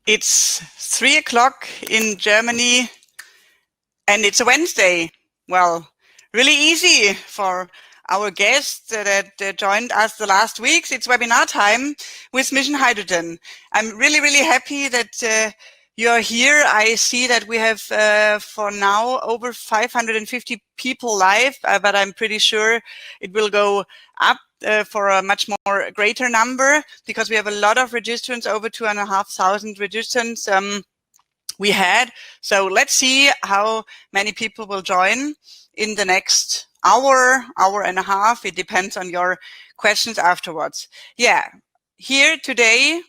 It's 3 o'clock in Germany and it's a Wednesday. Well, really easy for our guests that joined us the last weeks. It's webinar time with Mission Hydrogen. I'm really happy that you're here. I see that we have for now over 550 people live, but I'm pretty sure it will go up for a much more greater number because we have a lot of registrants, over 2,500 registrants we had. So let's see how many people will join in the next hour and a half. It depends on your questions afterwards. Yeah, here today,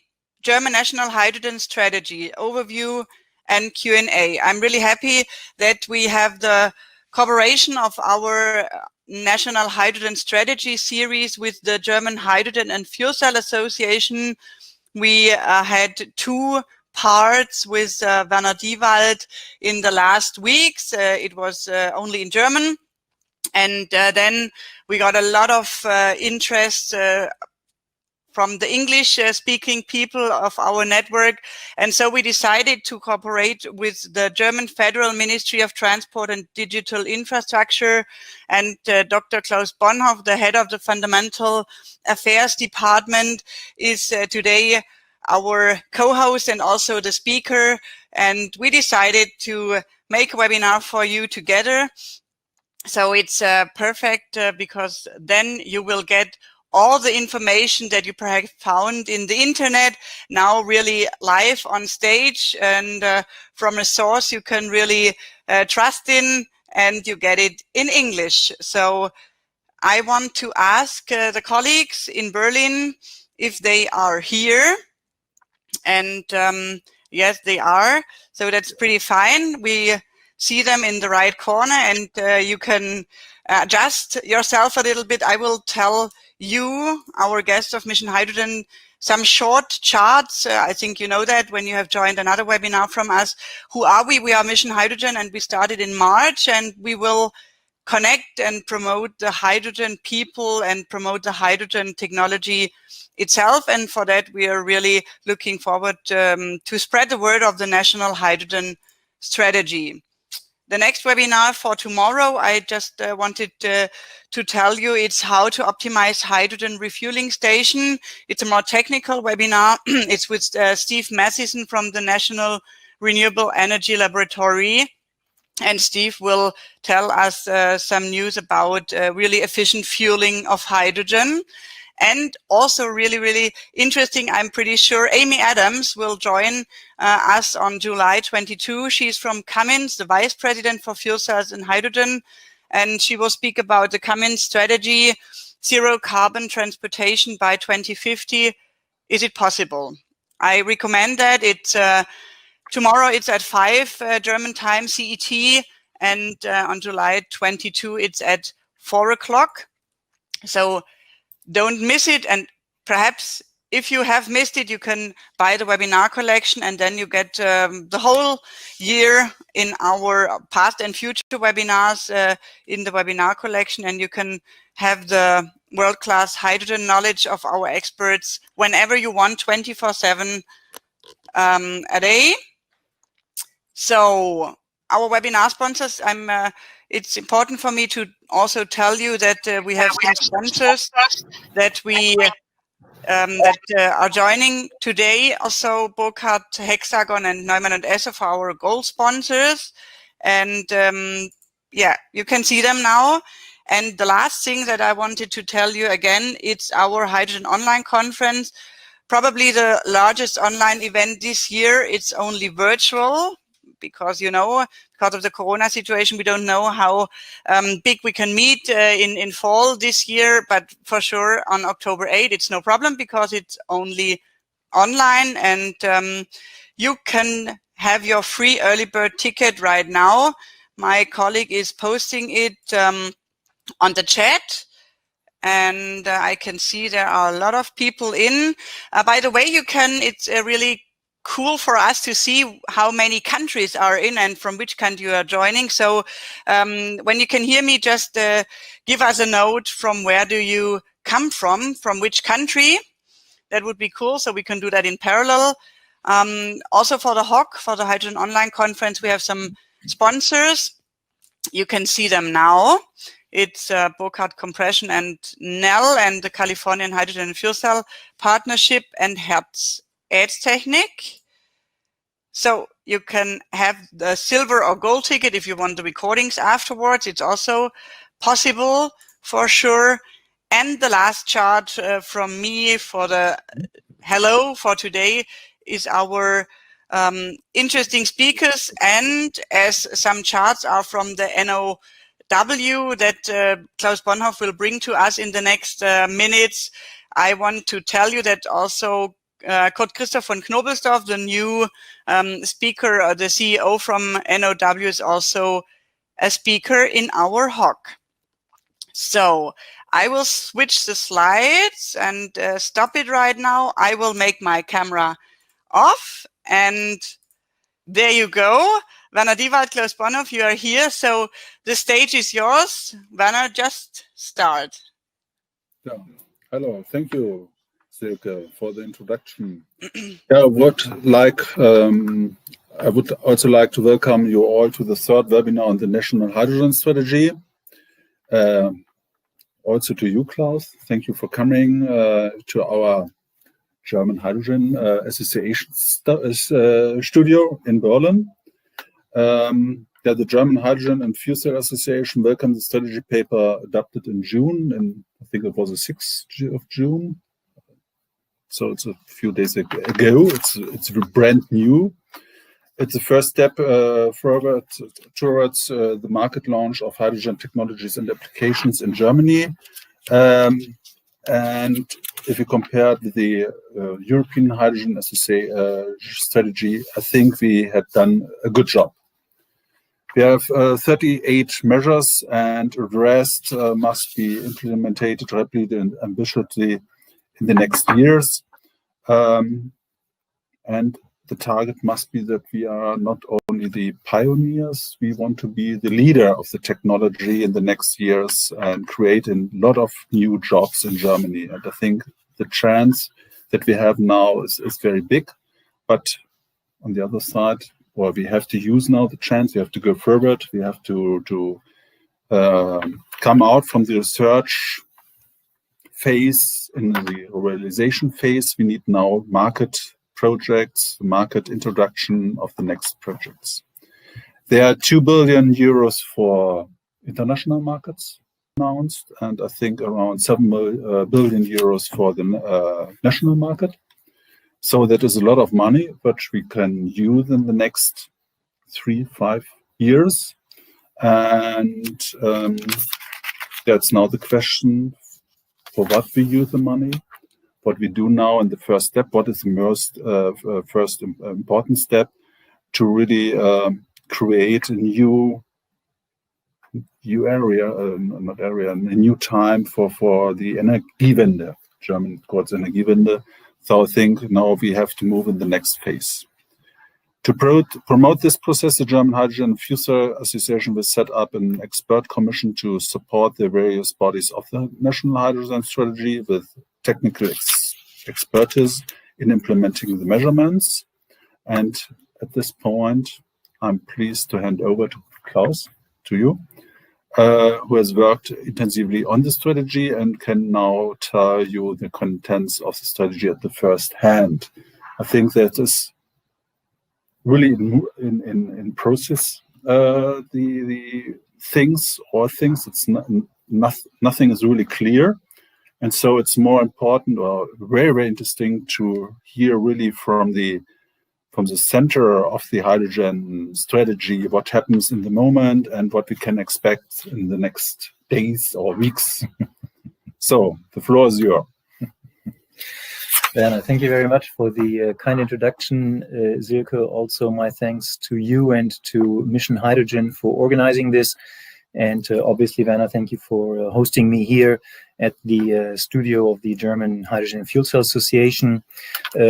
German National Hydrogen Strategy Overview and Q&A. I'm really happy that we have the cooperation of our National Hydrogen Strategy series with the German Hydrogen and Fuel Cell Association. We had two parts with Werner Diwald in the last weeks. It was only in German. And then we got a lot of interest from the English-speaking people of our network. And so we decided to cooperate with the German Federal Ministry of Transport and Digital Infrastructure, and Dr. Klaus Bonhoff, the head of the Fundamental Affairs Department, is today our co-host and also the speaker. And we decided to make a webinar for you together. So it's perfect because then you will get all the information that you perhaps found in the internet now really live on stage and from a source you can really trust in, and you get it in English. So I want to ask the colleagues in Berlin if they are here. And yes, they are. So that's pretty fine. We see them in the right corner, and you can adjust yourself a little bit. I will tell you, our guest of Mission Hydrogen, some short charts. I think you know that when you have joined another webinar from us. Who are we? We are Mission Hydrogen, and we started in March, and we will connect and promote the hydrogen people and promote the hydrogen technology itself. And for that, we are really looking forward to spread the word of the National Hydrogen Strategy. The next webinar for tomorrow, I just wanted to tell you, it's how to optimize hydrogen refueling station. It's a more technical webinar. It's with Steve Mathieson from the National Renewable Energy Laboratory. And Steve will tell us some news about really efficient fueling of hydrogen. And also really interesting, I'm pretty sure Amy Adams will join us on July 22. She's from Cummins, the Vice President for Fuel Cells and Hydrogen. And she will speak about the Cummins strategy, zero carbon transportation by 2050. Is it possible? I recommend that. It's tomorrow it's at 5 German time CET, and on July 22 it's at 4 o'clock. So don't miss it, and perhaps if you have missed it, you can buy the webinar collection, and then you get the whole year in our past and future webinars in the webinar collection, and you can have the world-class hydrogen knowledge of our experts whenever you want, 24/7 a day. So our webinar sponsors, it's important for me to also tell you that we have some sponsors that we are joining today. Also Burkhardt, Hexagon and Neumann & Esser for our gold sponsors. And yeah, you can see them now. And the last thing that I wanted to tell you again, it's our Hydrogen Online Conference. Probably the largest online event this year. It's only virtual because, you know, because of the Corona situation, we don't know how big we can meet in fall this year. But for sure on October 8, it's no problem because it's only online, and you can have your free early bird ticket right now. My colleague is posting it on the chat. And I can see there are a lot of people in. By the way, it's really cool for us to see how many countries are in and from which country you are joining. So when you can hear me, just give us a note from where do you come from which country. That would be cool, so we can do that in parallel. Also for the HOC, for the Hydrogen Online Conference, we have some sponsors. You can see them now. It's Burkhardt Compression and Nell and the Californian Hydrogen and Fuel Cell Partnership and Hertz Aidstechnik. So you can have the silver or gold ticket if you want the recordings afterwards. It's also possible for sure. And the last chart from me for the hello for today is our interesting speakers, and as some charts are from the NOW that Klaus Bonhoff will bring to us in the next minutes, I want to tell you that also Kurt Christoph von Knobelsdorff, the new speaker, the CEO from NOW, is also a speaker in our HOC. So I will switch the slides and stop it right now. I will make my camera off, and there you go. Werner Diwald, Klaus Bonhoff, you are here. So the stage is yours. Werner, just start. Yeah. Hello. Thank you, Silke, for the introduction. I would also like to welcome you all to the third webinar on the National Hydrogen Strategy. Also to you, Klaus. Thank you for coming to our German Hydrogen Association studio in Berlin. The German Hydrogen and Fuel Cell Association welcomed the strategy paper adopted in June, and I think it was the 6th of June. So it's a few days ago. It's brand new. It's the first step forward towards the market launch of hydrogen technologies and applications in Germany. And if you compare with the European Hydrogen strategy, I think we had done a good job. We have 38 measures, and the rest must be implemented rapidly and ambitiously in the next years. And the target must be that we are not only the pioneers, we want to be the leader of the technology in the next years and create a lot of new jobs in Germany. And I think the chance that we have now is very big. But on the other side, well, we have to use now the chance. We have to go forward. We have to come out from the research phase in the realization phase. We need now market projects, market introduction of the next projects. There are 2 billion euros for international markets announced, and I think around 7 billion euros for the national market. So that is a lot of money, which we can use in the next 3-5 years. And that's now the question, for what we use the money. What we do now in the first step, what is the most first important step to really create a new area, a new time for the Energiewende. German calls Energiewende. So I think now we have to move in the next phase. To promote this process, the German Hydrogen and Fuel Cell Association will set up an expert commission to support the various bodies of the National Hydrogen Strategy with technical expertise in implementing the measurements. And at this point, I'm pleased to hand over to Klaus, to you, who has worked intensively on the strategy and can now tell you the contents of the strategy at the first hand. I think that is really in process. The things, it's nothing is really clear. And so it's more important or very, very interesting to hear really from the center of the hydrogen strategy, what happens in the moment and what we can expect in the next days or weeks. So the floor is yours. Werner, thank you very much for the kind introduction. Silke, also my thanks to you and to Mission Hydrogen for organizing this. And obviously, Werner, thank you for hosting me here at the studio of the German Hydrogen and Fuel Cell Association.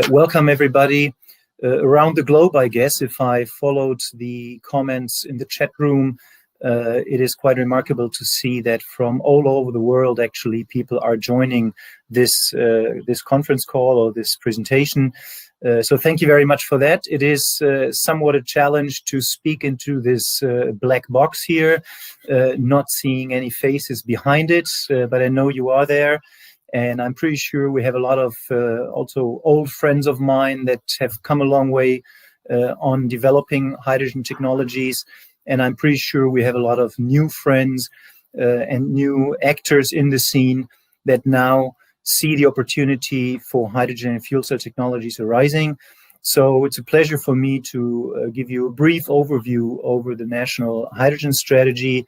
Welcome, everybody around the globe, I guess. If I followed the comments in the chat room, it is quite remarkable to see that from all over the world, actually, people are joining this conference call or this presentation. So thank you very much for that. It is somewhat a challenge to speak into this black box here, not seeing any faces behind it, but I know you are there. And I'm pretty sure we have a lot of also old friends of mine that have come a long way on developing hydrogen technologies. And I'm pretty sure we have a lot of new friends and new actors in the scene that now see the opportunity for hydrogen and fuel cell technologies arising. So it's a pleasure for me to give you a brief overview over the national hydrogen strategy,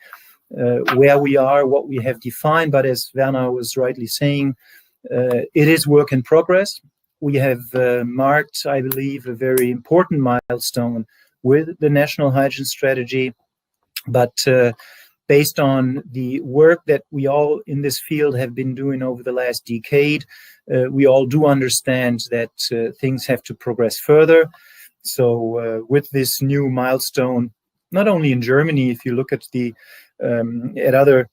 where we are, what we have defined. But as Werner was rightly saying, it is work in progress. We have marked, I believe, a very important milestone with the national hydrogen strategy. But based on the work that we all in this field have been doing over the last decade, we all do understand that things have to progress further. So with this new milestone, not only in Germany, if you look at the at other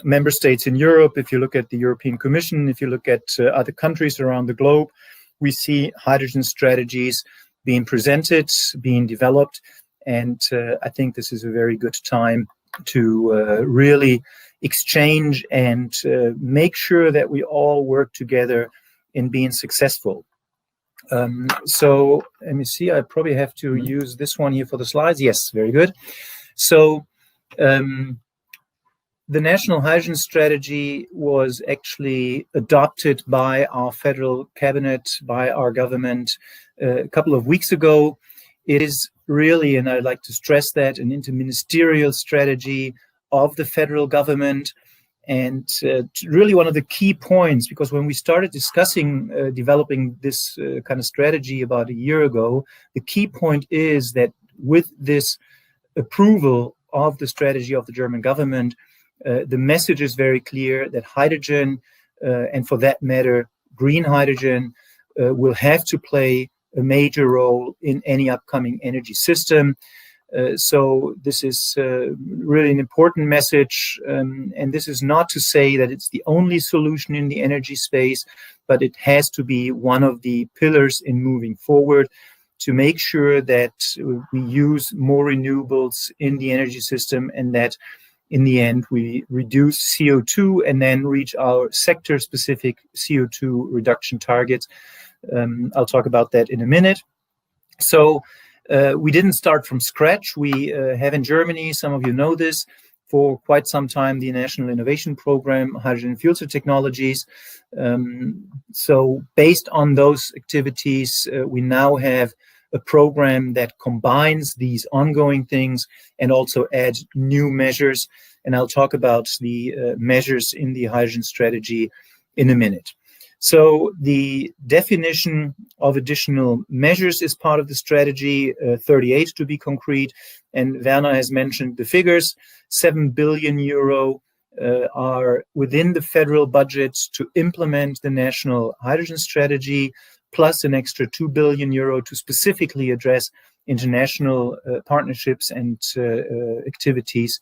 member states in Europe, if you look at the European Commission, if you look at other countries around the globe, we see hydrogen strategies being presented, being developed. And I think this is a very good time to really exchange and make sure that we all work together in being successful. So let me see, I probably have to use this one here for the slides. Yes, very good. So the National Hydrogen Strategy was actually adopted by our federal cabinet, by our government a couple of weeks ago. It is really, and I'd like to stress that, an interministerial strategy of the federal government. And really one of the key points, because when we started discussing developing this kind of strategy about a year ago, the key point is that with this approval of the strategy of the German government, the message is very clear that hydrogen, and for that matter, green hydrogen, will have to play a major role in any upcoming energy system. So this is really an important message. And this is not to say that it's the only solution in the energy space, but it has to be one of the pillars in moving forward to make sure that we use more renewables in the energy system, and that in the end, we reduce CO2 and then reach our sector-specific CO2 reduction targets. I'll talk about that in a minute. So we didn't start from scratch. We have in Germany, some of you know this, for quite some time, the National Innovation Program, Hydrogen and Fuel Cell Technologies. So based on those activities, we now have a program that combines these ongoing things and also adds new measures. And I'll talk about the measures in the hydrogen strategy in a minute. So the definition of additional measures is part of the strategy, 38 to be concrete. And Werner has mentioned the figures. 7 billion euro are within the federal budget to implement the national hydrogen strategy, plus an extra 2 billion euro to specifically address international partnerships and activities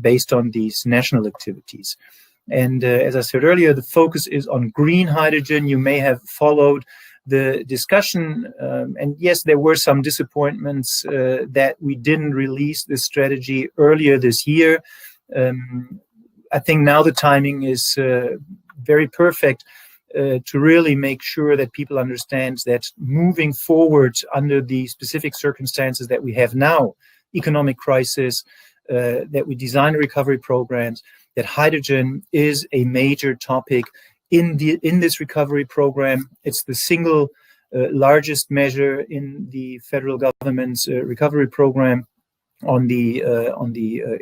based on these national activities. And as I said earlier, the focus is on green hydrogen. You may have followed the discussion. And yes, there were some disappointments that we didn't release this strategy earlier this year. I think now the timing is very perfect to really make sure that people understand that moving forward under the specific circumstances that we have now, economic crisis, that we design recovery programs, that hydrogen is a major topic in this recovery program. It's the single largest measure in the federal government's recovery program on the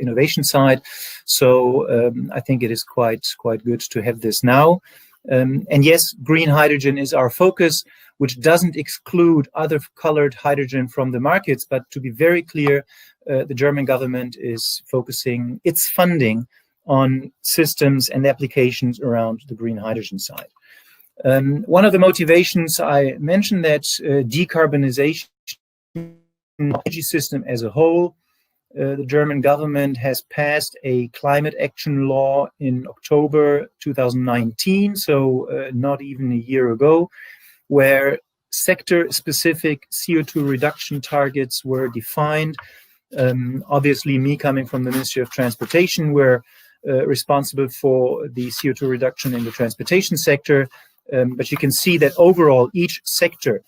innovation side. So I think it is quite good to have this now. And yes, green hydrogen is our focus, which doesn't exclude other colored hydrogen from the markets. But to be very clear, the German government is focusing its funding on systems and applications around the green hydrogen side. One of the motivations, I mentioned that decarbonization of the energy system as a whole. The German government has passed a climate action law in October 2019, so not even a year ago, where sector-specific CO2 reduction targets were defined. Obviously, me coming from the Ministry of Transportation, we're responsible for the CO2 reduction in the transportation sector. But you can see that overall, each sector,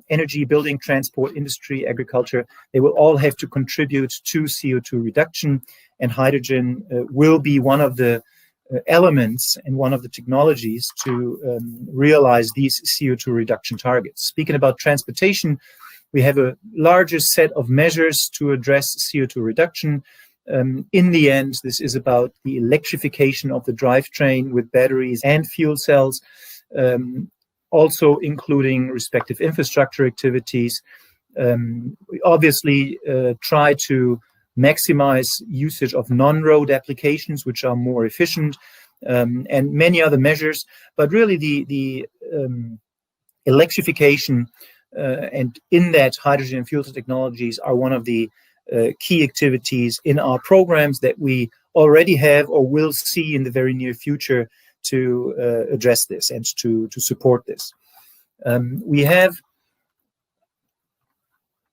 energy, building, transport, industry, agriculture, they will all have to contribute to CO2 reduction, and hydrogen will be one of the elements and one of the technologies to realize these CO2 reduction targets. Speaking about transportation, we have a larger set of measures to address CO2 reduction. In the end, this is about the electrification of the drivetrain with batteries and fuel cells, also including respective infrastructure activities. We obviously try to maximize usage of non-road applications, which are more efficient, and many other measures. But really the electrification and in that hydrogen and fuel cell technologies are one of the key activities in our programs that we already have or will see in the very near future to address this and to support this. We have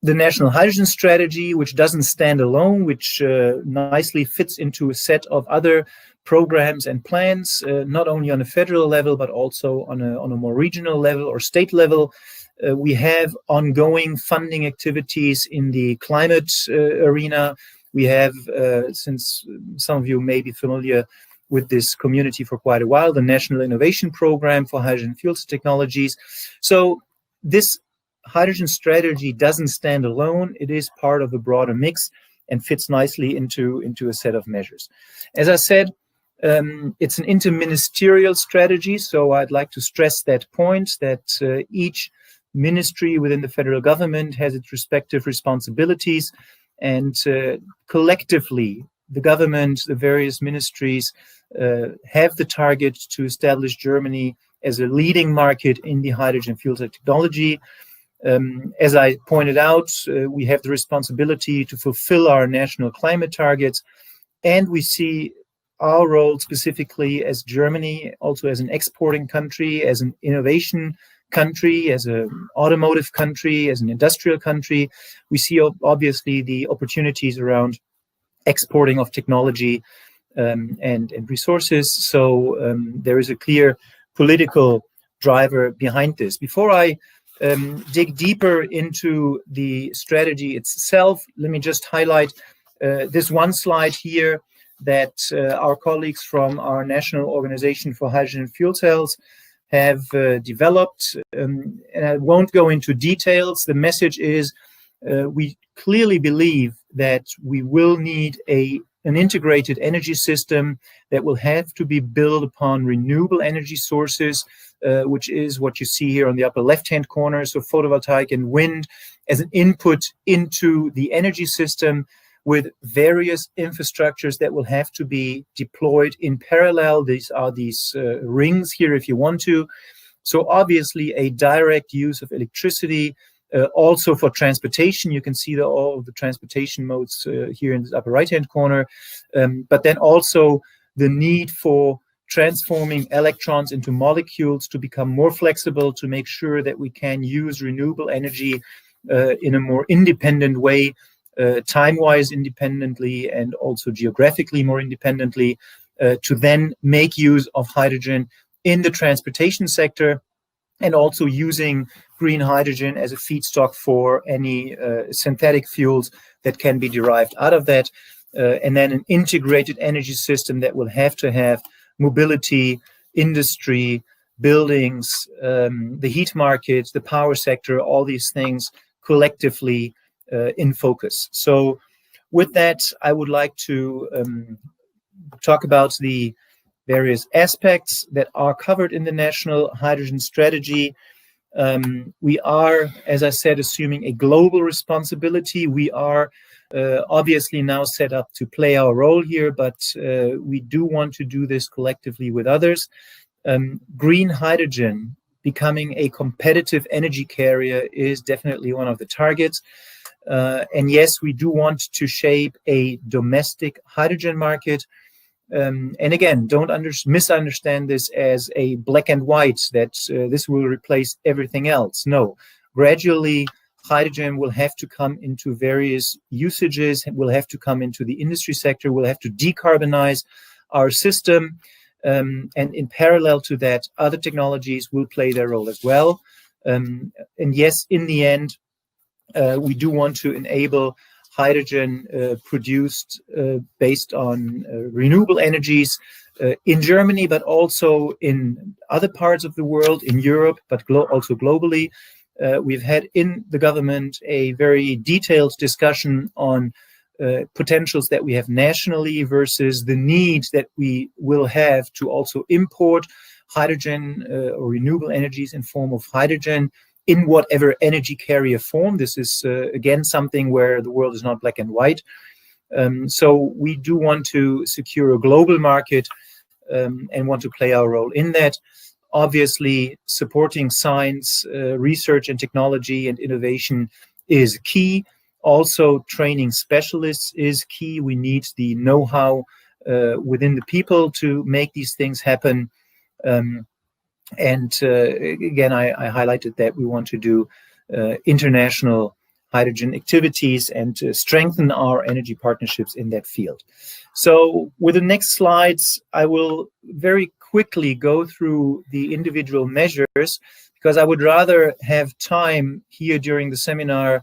the National Hydrogen Strategy, which doesn't stand alone, which nicely fits into a set of other programs and plans, not only on a federal level, but also on a more regional level or state level. We have ongoing funding activities in the climate arena. We have, since some of you may be familiar with this community for quite a while, the National Innovation Program for Hydrogen Fuel Cell Technologies. So this hydrogen strategy doesn't stand alone. It is part of a broader mix and fits nicely into a set of measures. As I said, it's an interministerial strategy, so I'd like to stress that point, that each ministry within the federal government has its respective responsibilities, and collectively, the government, the various ministries have the target to establish Germany as a leading market in the hydrogen fuel cell technology. As I pointed out, we have the responsibility to fulfill our national climate targets, and we see our role specifically as Germany, also as an exporting country, as an innovation country, as an automotive country, as an industrial country. We see obviously the opportunities around exporting of technology and resources. So there is a clear political driver behind this. Before I dig deeper into the strategy itself, let me just highlight this one slide here that our colleagues from our National Organization for Hydrogen and Fuel Cells have developed. And I won't go into details. The message is we clearly believe that we will need an integrated energy system that will have to be built upon renewable energy sources, which is what you see here on the upper left-hand corner. So photovoltaic and wind as an input into the energy system, with various infrastructures that will have to be deployed in parallel. These are these rings here, if you want to. So obviously a direct use of electricity, also for transportation. You can see all of the transportation modes here in the upper right-hand corner. But then also the need for transforming electrons into molecules to become more flexible, to make sure that we can use renewable energy in a more independent way, time-wise independently and also geographically more independently, to then make use of hydrogen in the transportation sector, and also using green hydrogen as a feedstock for any synthetic fuels that can be derived out of that. And then an integrated energy system that will have to have mobility, industry, buildings, the heat market, the power sector, all these things collectively in focus. So with that, I would like to talk about the various aspects that are covered in the National Hydrogen Strategy. We are, as I said, assuming a global responsibility. We are obviously now set up to play our role here, but we do want to do this collectively with others. Green hydrogen becoming a competitive energy carrier is definitely one of the targets. And yes, we do want to shape a domestic hydrogen market. And again, don't misunderstand this as a black and white, that this will replace everything else. No, gradually hydrogen will have to come into various usages, will have to come into the industry sector, will have to decarbonize our system. And in parallel to that, other technologies will play their role as well. And yes, in the end, we do want to enable hydrogen produced based on renewable energies in Germany, but also in other parts of the world, in Europe, but also globally. We've had in the government a very detailed discussion on potentials that we have nationally versus the need that we will have to also import hydrogen or renewable energies in form of hydrogen in whatever energy carrier form. This is, again, something where the world is not black and white. So we do want to secure a global market and want to play our role in that. Obviously, supporting science, research and technology and innovation is key. Also, training specialists is key. We need the know-how within the people to make these things happen. And again, I highlighted that we want to do international hydrogen activities and strengthen our energy partnerships in that field. So with the next slides, I will very quickly go through the individual measures, because I would rather have time here during the seminar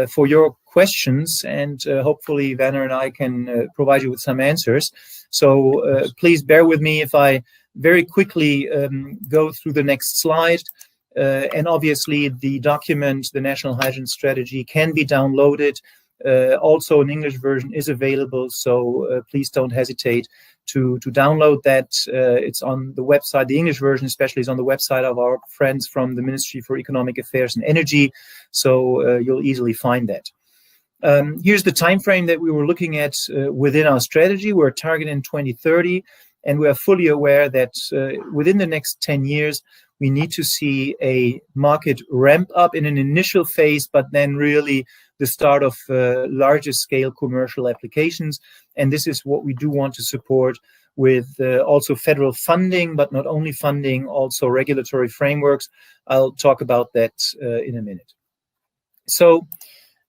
for your questions, and hopefully Werner and I can provide you with some answers. So please bear with me if I very quickly go through the next slide. And obviously the document, the National Hydrogen Strategy, can be downloaded. Also an English version is available, so please don't hesitate to download that. It's on the website. The English version especially is on the website of our friends from the Ministry for Economic Affairs and Energy, so you'll easily find that. Here's the time frame that we were looking at within our strategy. We're targeting 2030, and we are fully aware that within the next 10 years, we need to see a market ramp up in an initial phase, but then really the start of larger scale commercial applications. And this is what we do want to support with also federal funding, but not only funding, also regulatory frameworks. I'll talk about that in a minute. So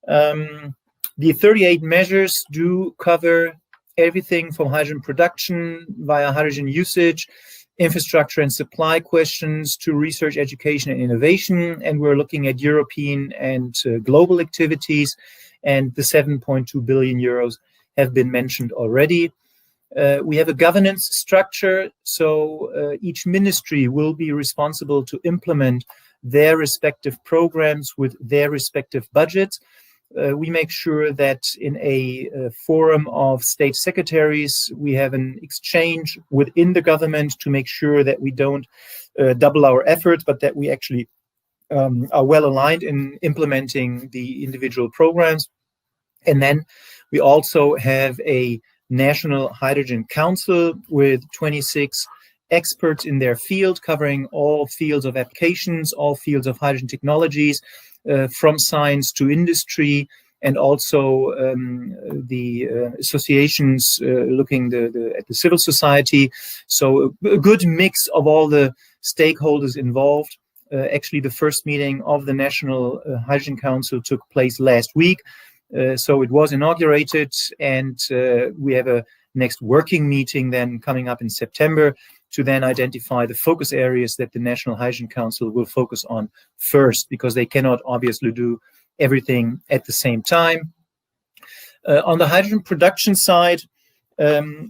the 38 measures do cover everything from hydrogen production via hydrogen usage, infrastructure and supply questions, to research, education and innovation. And we're looking at European and global activities, and the 7.2 billion euros have been mentioned already. We have a governance structure, so each ministry will be responsible to implement their respective programs with their respective budgets. We make sure that in a forum of state secretaries, we have an exchange within the government to make sure that we don't double our efforts, but that we actually are well aligned in implementing the individual programs. And then we also have a National Hydrogen Council with 26 experts in their field, covering all fields of applications, all fields of hydrogen technologies, from science to industry, and also the associations looking at the civil society. So a good mix of all the stakeholders involved. Actually, the first meeting of the National Hydrogen Council took place last week. So it was inaugurated, and we have a next working meeting then coming up in September to then identify the focus areas that the National Hydrogen Council will focus on first, because they cannot obviously do everything at the same time. On the hydrogen production side,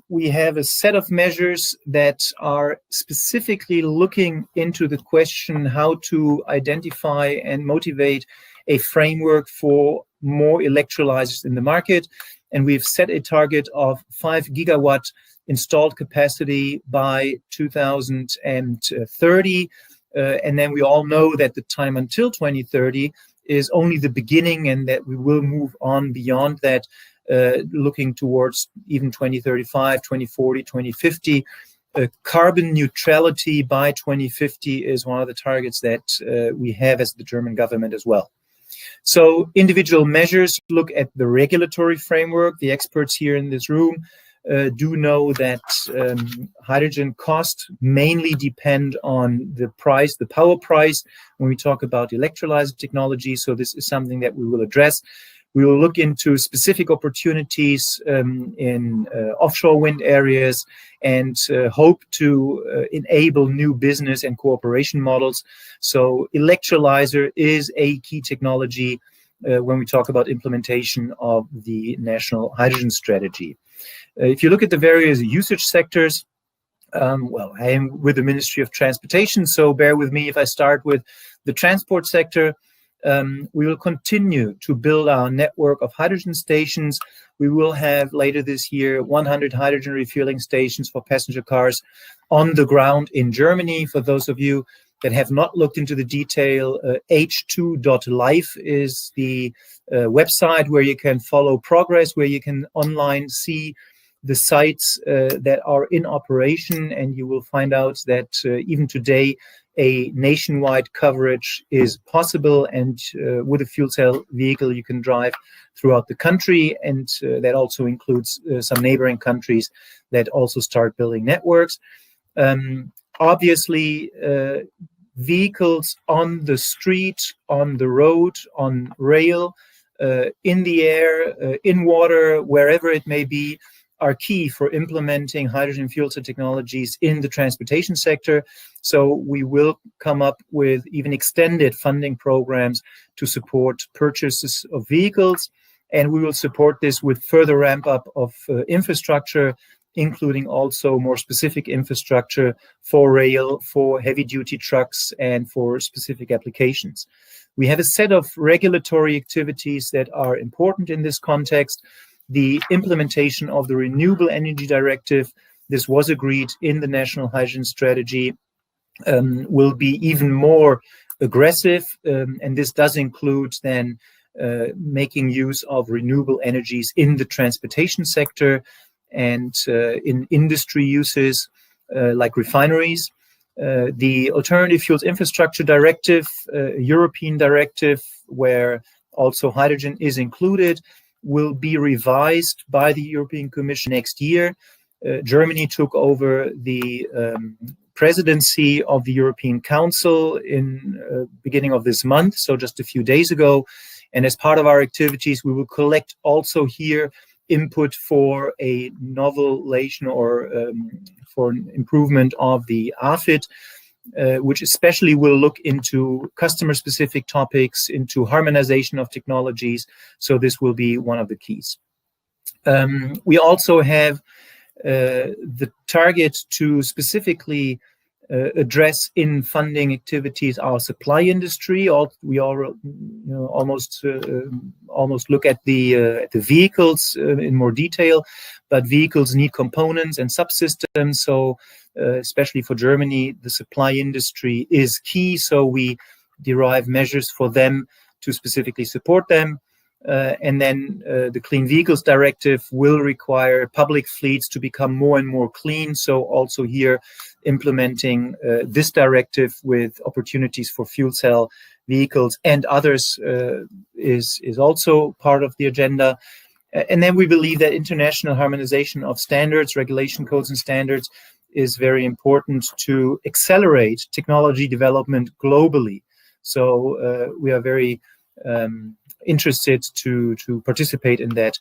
we have a set of measures that are specifically looking into the question how to identify and motivate a framework for more electrolyzers in the market. And we've set a target of 5 gigawatt installed capacity by 2030. And then we all know that the time until 2030 is only the beginning, and that we will move on beyond that, looking towards even 2035, 2040, 2050. Carbon neutrality by 2050 is one of the targets that we have as the German government as well. So individual measures look at the regulatory framework. The experts here in this room do know that hydrogen costs mainly depend on the price, the power price, when we talk about electrolyzer technology. So this is something that we will address. We will look into specific opportunities in offshore wind areas and hope to enable new business and cooperation models. So electrolyzer is a key technology when we talk about implementation of the national hydrogen strategy. If you look at the various usage sectors, well, I am with the Ministry of Transportation, so bear with me if I start with the transport sector. We will continue to build our network of hydrogen stations. We will have later this year 100 hydrogen refueling stations for passenger cars on the ground in Germany. For those of you that have not looked into the detail, h2.life is the website where you can follow progress, where you can online see the sites that are in operation, and you will find out that even today a nationwide coverage is possible, and with a fuel cell vehicle you can drive throughout the country, and that also includes some neighboring countries that also start building networks. Obviously, vehicles on the street, on the road, on rail, in the air, in water, wherever it may be, are key for implementing hydrogen fuel cell technologies in the transportation sector. So we will come up with even extended funding programs to support purchases of vehicles, and we will support this with further ramp up of infrastructure, including also more specific infrastructure for rail, for heavy duty trucks, and for specific applications. We have a set of regulatory activities that are important in this context. The implementation of the Renewable Energy Directive, this was agreed in the National Hydrogen Strategy, will be even more aggressive, and this does include then making use of renewable energies in the transportation sector and in industry uses like refineries. The Alternative Fuels Infrastructure Directive, European directive, where also hydrogen is included, will be revised by the European Commission next year. Germany took over the presidency of the European Council in beginning of this month, so just a few days ago. And as part of our activities, we will collect also here input for a novellation or for an improvement of the AFID, which especially will look into customer-specific topics, into harmonization of technologies. So this will be one of the keys. We also have the target to specifically address in funding activities our supply industry. We almost look at the vehicles in more detail, but vehicles need components and subsystems. So especially for Germany, the supply industry is key. So we derive measures for them to specifically support them. And then the Clean Vehicles Directive will require public fleets to become more and more clean. So also here implementing this directive with opportunities for fuel cell vehicles and others is also part of the agenda. And then we believe that international harmonization of standards, regulation codes and standards is very important to accelerate technology development globally. So we are very interested to participate in that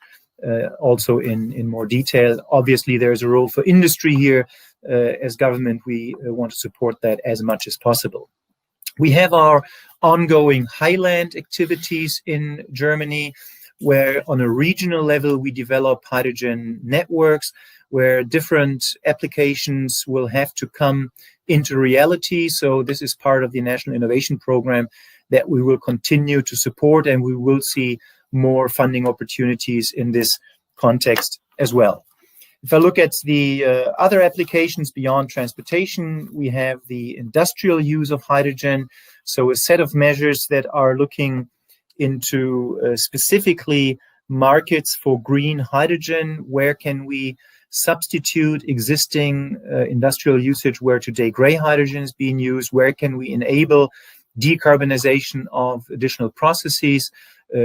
also in more detail. Obviously, there's a role for industry here. As government, we want to support that as much as possible. We have our ongoing highland activities in Germany, where on a regional level we develop hydrogen networks, where different applications will have to come into reality. So this is part of the National Innovation Program that we will continue to support, and we will see more funding opportunities in this context as well. If I look at the other applications beyond transportation, we have the industrial use of hydrogen. So a set of measures that are looking into specifically markets for green hydrogen. Where can we substitute existing industrial usage where today gray hydrogen is being used? Where can we enable decarbonization of additional processes?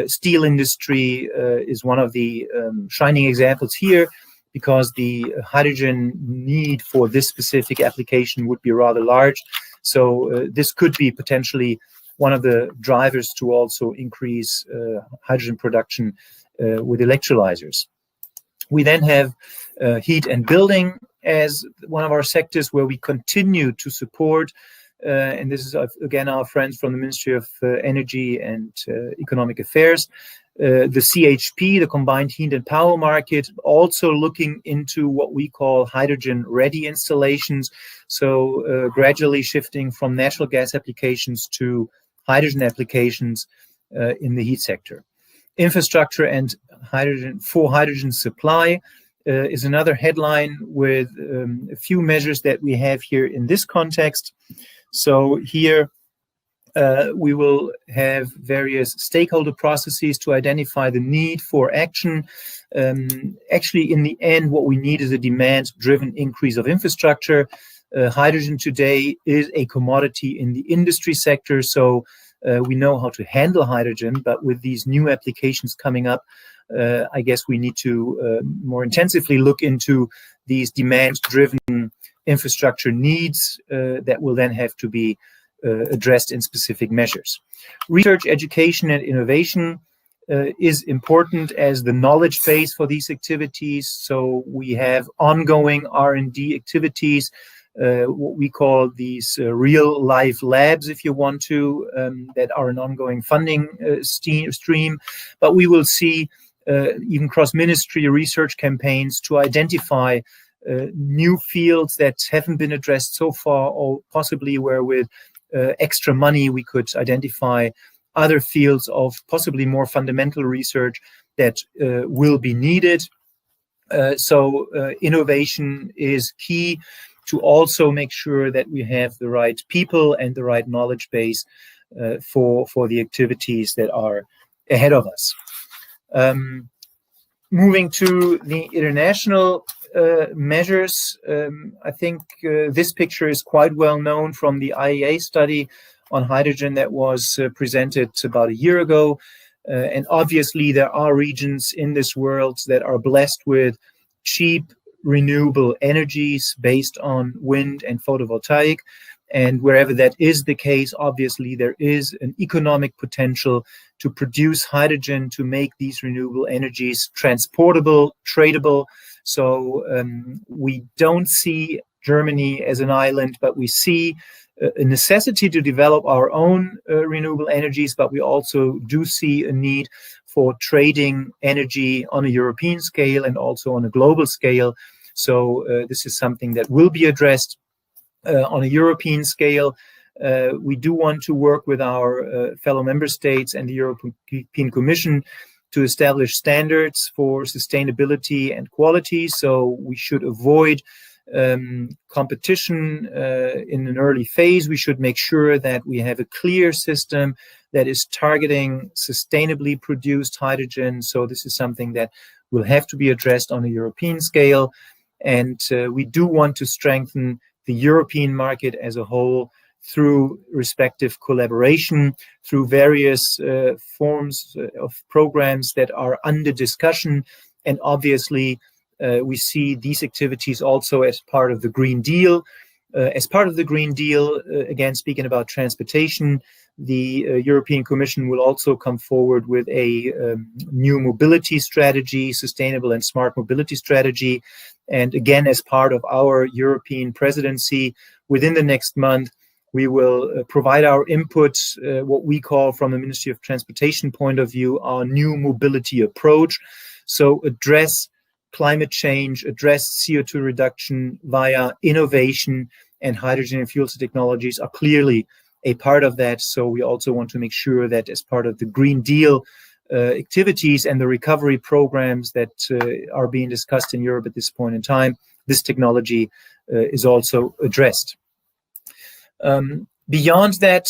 Steel industry is one of the shining examples here, because the hydrogen need for this specific application would be rather large. So this could be potentially one of the drivers to also increase hydrogen production with electrolyzers. We then have heat and building as one of our sectors where we continue to support, and this is again our friends from the Ministry of Energy and Economic Affairs, the CHP, the combined heat and power market, also looking into what we call hydrogen-ready installations, so gradually shifting from natural gas applications to hydrogen applications in the heat sector. Infrastructure and hydrogen supply is another headline with a few measures that we have here in this context. So here we will have various stakeholder processes to identify the need for action. Actually, in the end, what we need is a demand-driven increase of infrastructure. Hydrogen today is a commodity in the industry sector, so we know how to handle hydrogen, but with these new applications coming up, I guess we need to more intensively look into these demand-driven infrastructure needs that will then have to be addressed in specific measures. Research, education, and innovation is important as the knowledge base for these activities. So we have ongoing R&D activities, what we call these real-life labs, if you want to, that are an ongoing funding stream. But we will see even cross-ministry research campaigns to identify new fields that haven't been addressed so far, or possibly where with extra money we could identify other fields of possibly more fundamental research that will be needed. So innovation is key to also make sure that we have the right people and the right knowledge base for the activities that are ahead of us. Moving to the international measures, I think this picture is quite well known from the IEA study on hydrogen that was presented about a year ago. And obviously there are regions in this world that are blessed with cheap renewable energies based on wind and photovoltaic. And wherever that is the case, obviously there is an economic potential to produce hydrogen to make these renewable energies transportable, tradable. So we don't see Germany as an island, but we see a necessity to develop our own renewable energies, but we also do see a need for trading energy on a European scale and also on a global scale. So this is something that will be addressed on a European scale. We do want to work with our fellow member states and the European Commission to establish standards for sustainability and quality. So we should avoid competition in an early phase. We should make sure that we have a clear system that is targeting sustainably produced hydrogen. So this is something that will have to be addressed on a European scale. And we do want to strengthen the European market as a whole through respective collaboration, through various forms of programs that are under discussion. And obviously, we see these activities also as part of the Green Deal. As part of the Green Deal, again, speaking about transportation, the European Commission will also come forward with a new mobility strategy, sustainable and smart mobility strategy. And again, as part of our European presidency, within the next month, we will provide our input, what we call from the Ministry of Transportation point of view, our new mobility approach. So address climate change, address CO2 reduction via innovation, and hydrogen and fuel cell technologies are clearly a part of that. So we also want to make sure that as part of the Green Deal activities and the recovery programs that are being discussed in Europe at this point in time, this technology is also addressed. Beyond that,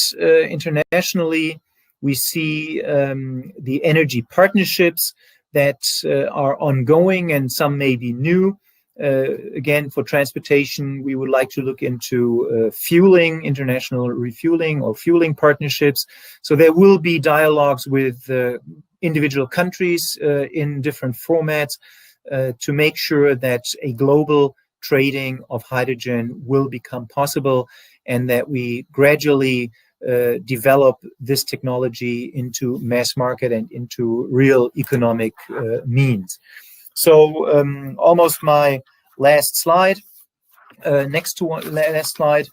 internationally, we see the energy partnerships that are ongoing, and some may be new. Again, for transportation, we would like to look into fueling, international refueling or fueling partnerships. So there will be dialogues with individual countries in different formats. to make sure that a global trading of hydrogen will become possible, and that we gradually develop this technology into mass market and into real economic means. So almost my last slide. Next to one last slide,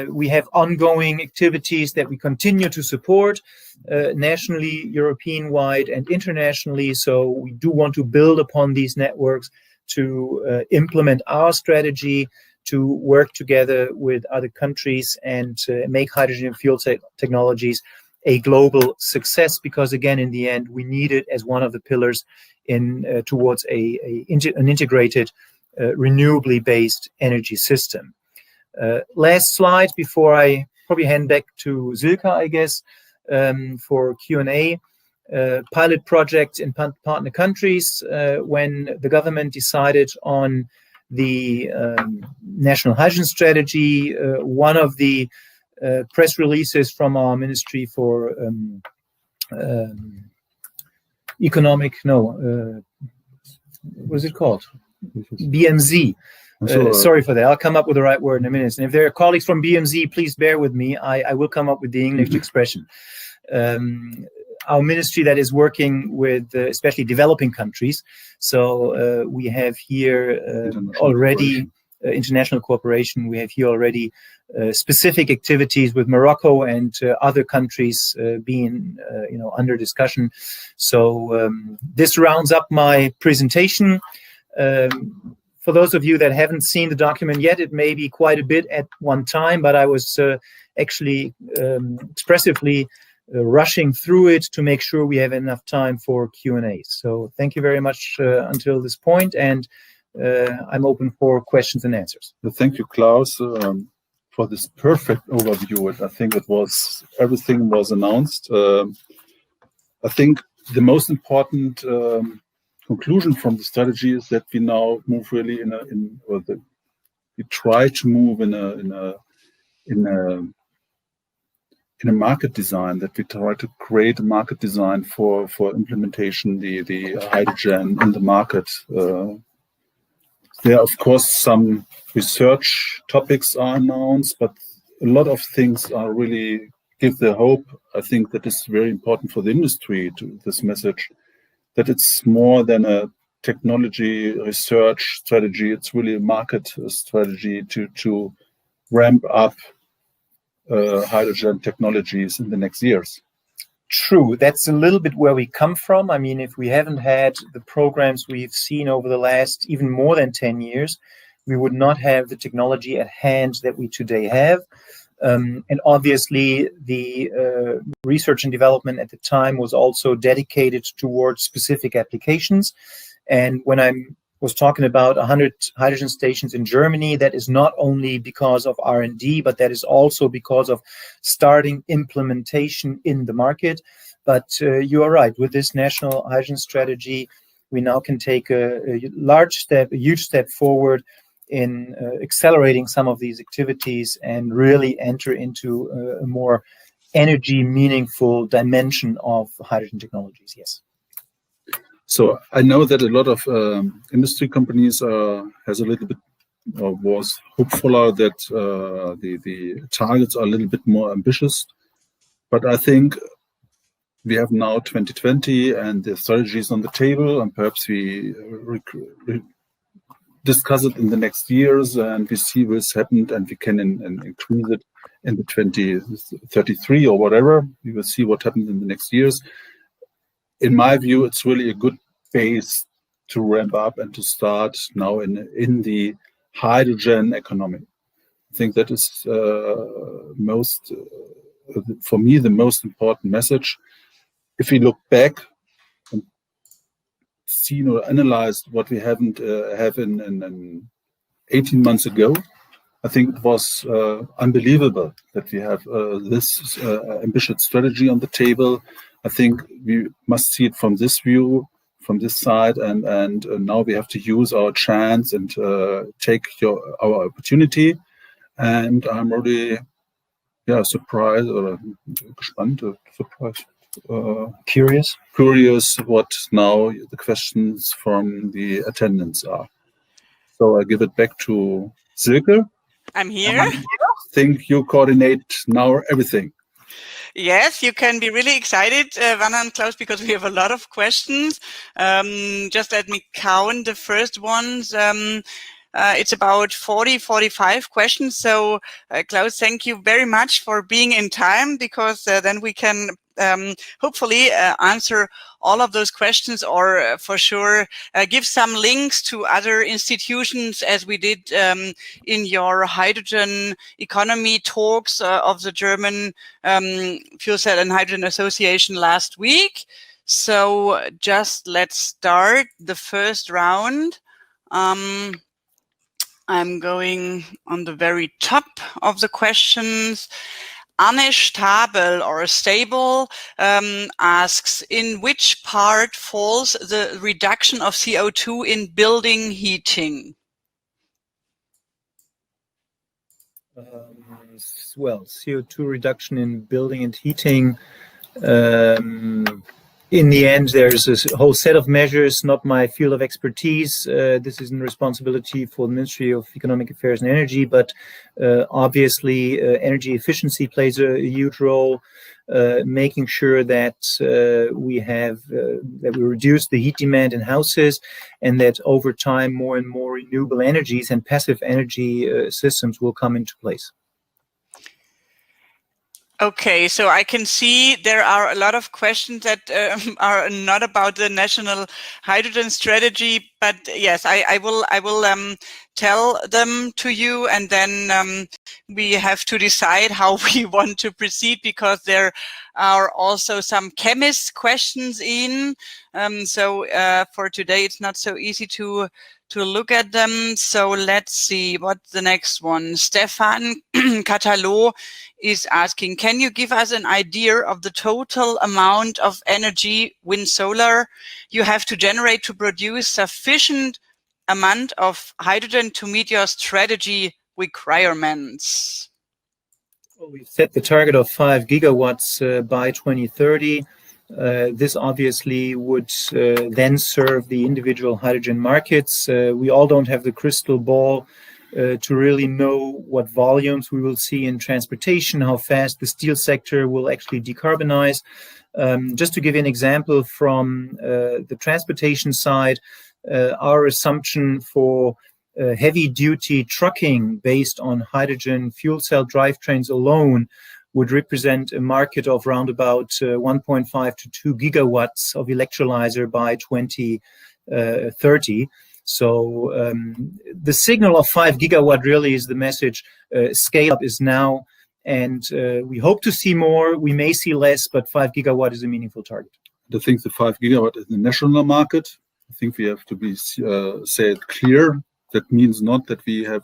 we have ongoing activities that we continue to support nationally, European-wide, and internationally. So we do want to build upon these networks to implement our strategy, to work together with other countries and make hydrogen fuel technologies a global success, because again, in the end, we need it as one of the pillars in towards an integrated, renewably based energy system. Last slide before I probably hand back to Silke, I guess, for Q&A. Pilot projects in partner countries. When the government decided on the national hydrogen strategy, one of the press releases from our Ministry for what is it called? BMZ. Sorry for that. I'll come up with the right word in a minute. And if there are colleagues from BMZ, please bear with me. I will come up with the English expression. Our ministry that is working with especially developing countries. So we have here already international cooperation. We have here already specific activities with Morocco and other countries being under discussion. So this rounds up my presentation. For those of you that haven't seen the document yet, it may be quite a bit at one time, but I was actually expressively rushing through it to make sure we have enough time for Q&A. So thank you very much until this point, and I'm open for questions and answers. Thank you, Klaus, for this perfect overview. I think everything was announced. I think the most important conclusion from the strategy is that we now move really we try to move in a market design, that we try to create a market design for implementation the hydrogen in the market. There are, of course, some research topics are announced, but a lot of things are really give the hope. I think that is very important for the industry, to this message, that it's more than a technology research strategy. It's really a market strategy to ramp up hydrogen technologies in the next years. True. That's a little bit where we come from. I mean, if we haven't had the programs we've seen over the last even more than 10 years, we would not have the technology at hand that we today have. And obviously, the research and development at the time was also dedicated towards specific applications. And when I was talking about 100 hydrogen stations in Germany, that is not only because of R&D, but that is also because of starting implementation in the market. But you are right. With this national hydrogen strategy, we now can take a huge step forward in accelerating some of these activities and really enter into a more energy meaningful dimension of hydrogen technologies. Yes. So I know that a lot of industry companies has a little bit or was hopeful that the targets are a little bit more ambitious, but I think we have now 2020 and the strategy is on the table, and perhaps we discuss it in the next years and we see what's happened, and we can increase it in the 2033 or whatever. We will see what happens in the next years. In my view, it's really a good base to ramp up and to start now in the hydrogen economy. I think that is for me, the most important message. If we look back and see or analyze what we have in 18 months ago, I think it was unbelievable that we have this ambitious strategy on the table. I think we must see it from this view, from this side, and now we have to use our chance and take our opportunity. And I'm really, surprised or gespannt, surprised. Curious. what now the questions from the attendants are. So I give it back to Silke. I'm here. I think you coordinate now everything. Yes, you can be really excited, Werner and Klaus, because we have a lot of questions. Just let me count the first ones. It's about 45 questions. So, Klaus, thank you very much for being in time, because then we can hopefully answer all of those questions, or for sure give some links to other institutions, as we did in your hydrogen economy talks of the German Fuel Cell and Hydrogen Association last week. So just let's start the first round. I'm going on the very top of the questions. Anne Stabel or Stable asks, in which part falls the reduction of CO2 in building heating? Well, CO2 reduction in building and heating. In the end, there's a whole set of measures, not my field of expertise. This is in responsibility for the Ministry of Economic Affairs and Energy, but obviously energy efficiency plays a huge role, making sure that that we reduce the heat demand in houses, and that over time more and more renewable energies and passive energy systems will come into place. Okay, so I can see there are a lot of questions that are not about the national hydrogen strategy, but yes, I will tell them to you, and then we have to decide how we want to proceed, because there are also some chemist questions in. So for today, it's not so easy to look at them. So let's see what's the next one. Stefan Catalot is asking, can you give us an idea of the total amount of energy, wind, solar, you have to generate to produce sufficient amount of hydrogen to meet your strategy requirements? Well, we've set the target of 5 gigawatts by 2030. This obviously would then serve the individual hydrogen markets. We all don't have the crystal ball to really know what volumes we will see in transportation, how fast the steel sector will actually decarbonize. Just to give you an example from the transportation side, our assumption for heavy-duty trucking based on hydrogen fuel cell drivetrains alone would represent a market of around about 1.5 to 2 gigawatts of electrolyzer by 2030. So the signal of 5 gigawatt really is the message. Scale up is now, and we hope to see more. We may see less, but 5 gigawatt is a meaningful target. I think the 5 gigawatt is the national market. I think we have to be say it clear. That means not that we have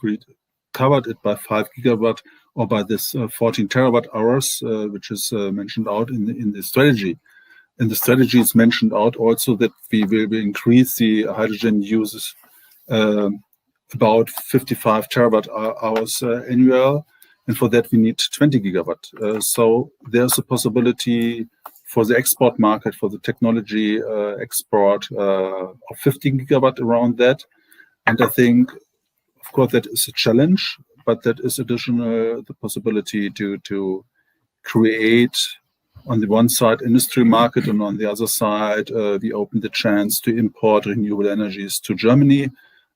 covered it by 5 gigawatt or by this 14 terawatt hours, which is mentioned out in the strategy. In the strategy, it's mentioned out also that we will increase the hydrogen uses about 55 terawatt hours annual, and for that we need 20 gigawatt. So there's a possibility for the export market, for the technology export of 15 gigawatt around that. And I think, of course, that is a challenge, but that is additional the possibility to create, on the one side, industry market, and on the other side, we open the chance to import renewable energies to Germany.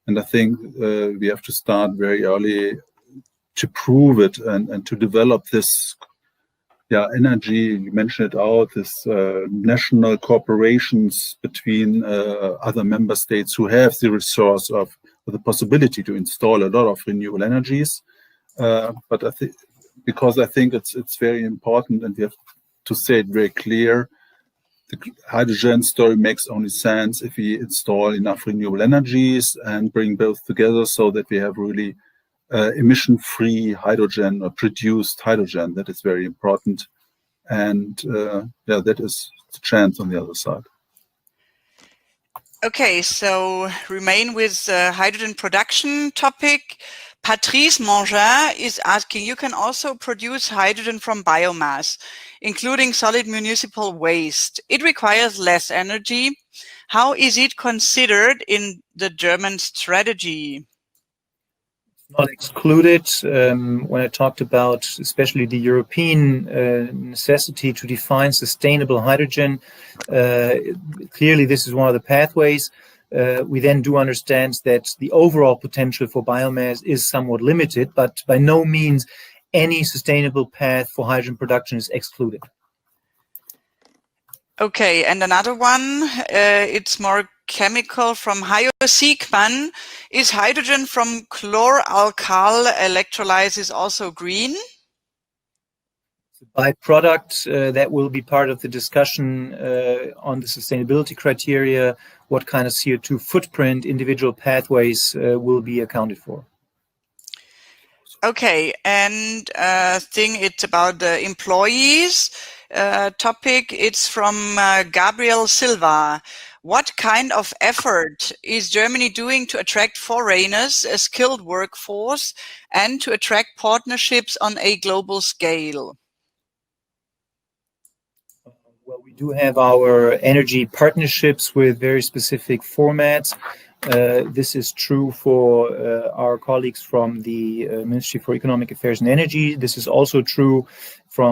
And I think we have to start very early to prove it and to develop this energy. You mentioned it out, this national corporations between other member states who have the resource of the possibility to install a lot of renewable energies. But I think, because I think it's very important, and we have to say it very clear, the hydrogen story makes only sense if we install enough renewable energies and bring both together, so that we have really emission-free hydrogen or produced hydrogen. That is very important. And that is the chance on the other side. Okay, so remain with hydrogen production topic. Patrice Mangin is asking, you can also produce hydrogen from biomass, including solid municipal waste. It requires less energy. How is it considered in the German strategy? Not excluded. When I talked about especially the European necessity to define sustainable hydrogen, clearly this is one of the pathways. We then do understand that the overall potential for biomass is somewhat limited, but by no means any sustainable path for hydrogen production is excluded. Okay, and another one, it's more chemical from Hayo Siegmann. Is hydrogen from chloralkyl electrolysis also green? Byproduct that will be part of the discussion on the sustainability criteria, what kind of CO2 footprint individual pathways will be accounted for. Okay, and I think it's about the employees topic. It's from Gabriel Silva. What kind of effort is Germany doing to attract foreigners, a skilled workforce, and to attract partnerships on a global scale? Well, we do have our energy partnerships with very specific formats. This is true for our colleagues from the Ministry for Economic Affairs and Energy. This is also true for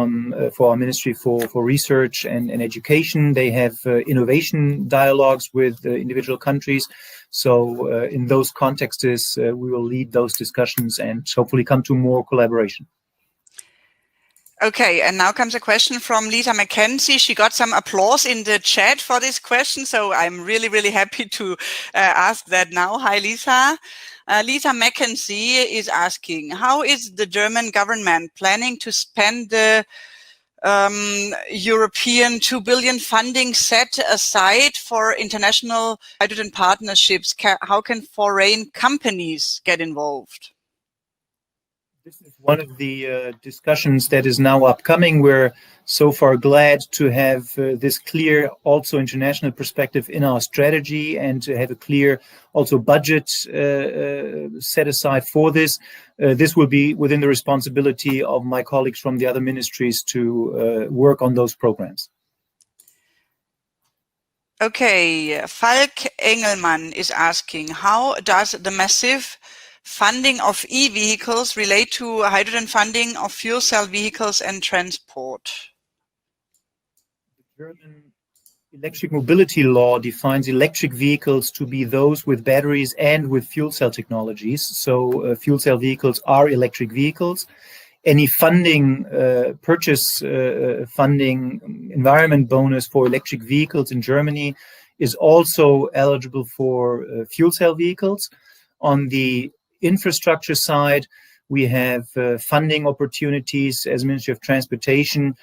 our Ministry for Research and Education. They have innovation dialogues with individual countries. So in those contexts, we will lead those discussions and hopefully come to more collaboration. Okay, and now comes a question from Lisa McKenzie. She got some applause in the chat for this question, so I'm really, really happy to ask that now. Hi, Lisa. Lisa McKenzie is asking, how is the German government planning to spend the European 2 billion funding set aside for international hydrogen partnerships? How can foreign companies get involved? This is one of the discussions that is now upcoming. We're so far glad to have this clear also international perspective in our strategy and to have a clear also budget set aside for this. This will be within the responsibility of my colleagues from the other ministries to work on those programs. Okay, Falk Engelmann is asking, how does the massive funding of e-vehicles relate to hydrogen funding of fuel cell vehicles and transport? The German electric mobility law defines electric vehicles to be those with batteries and with fuel cell technologies. So fuel cell vehicles are electric vehicles. Any funding, purchase funding, environment bonus for electric vehicles in Germany is also eligible for fuel cell vehicles. On the infrastructure side, we have funding opportunities as Ministry of Transportation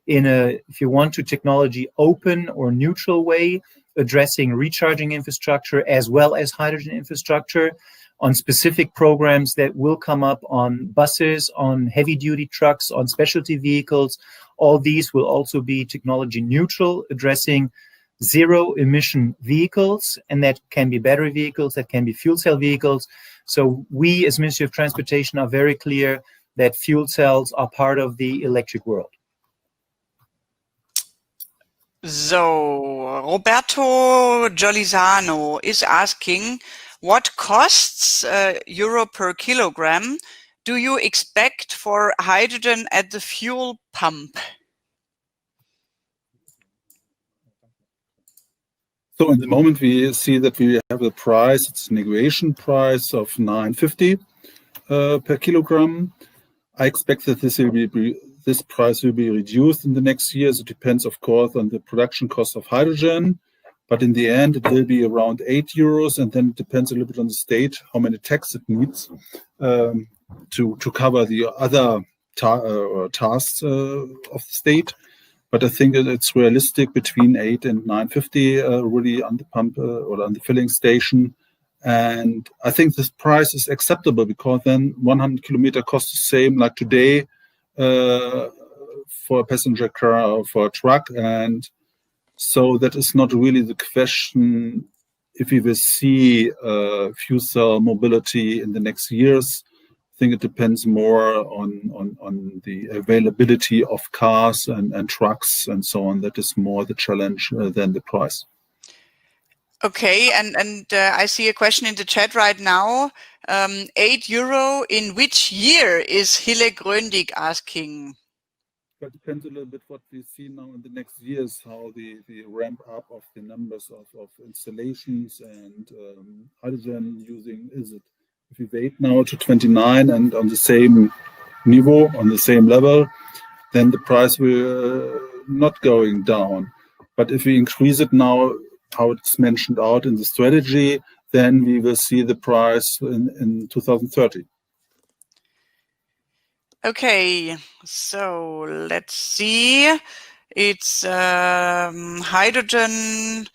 in a, if you want to, technology open or neutral way, addressing recharging infrastructure as well as hydrogen infrastructure on specific programs that will come up on buses, on heavy duty trucks, on specialty vehicles. All these will also be technology neutral, addressing zero emission vehicles, and that can be battery vehicles, that can be fuel cell vehicles. So we as Ministry of Transportation are very clear that fuel cells are part of the electric world. So Roberto Giolizano is asking, what costs euro per kilogram do you expect for hydrogen at the fuel pump? So in the moment we see that we have a price, it's a negotiation price of 9.50 per kilogram. I expect that this price will be reduced in the next years. It depends, of course, on the production cost of hydrogen. But in the end, it will be around 8 euros. And then it depends a little bit on the state, how many tax it needs to cover the other tasks of the state. But I think it's realistic between 8 and 9.50 really on the pump or on the filling station. And I think this price is acceptable because then 100 kilometer costs the same like today for a passenger car or for a truck. And so that is not really the question if we will see fuel cell mobility in the next years think it depends more on the availability of cars and trucks and so on. That is more the challenge than the price. Okay, and I see a question in the chat right now. €8 in which year is Hille Gröndig asking? That depends a little bit what we see now in the next years, how the ramp up of the numbers of installations and hydrogen using is it. If we wait now to 29 and on the same niveau, on the same level, then the price will not going down. But if we increase it now, how it's mentioned out in the strategy, then we will see the price in 2030. Okay, so let's see. It's hydrogen,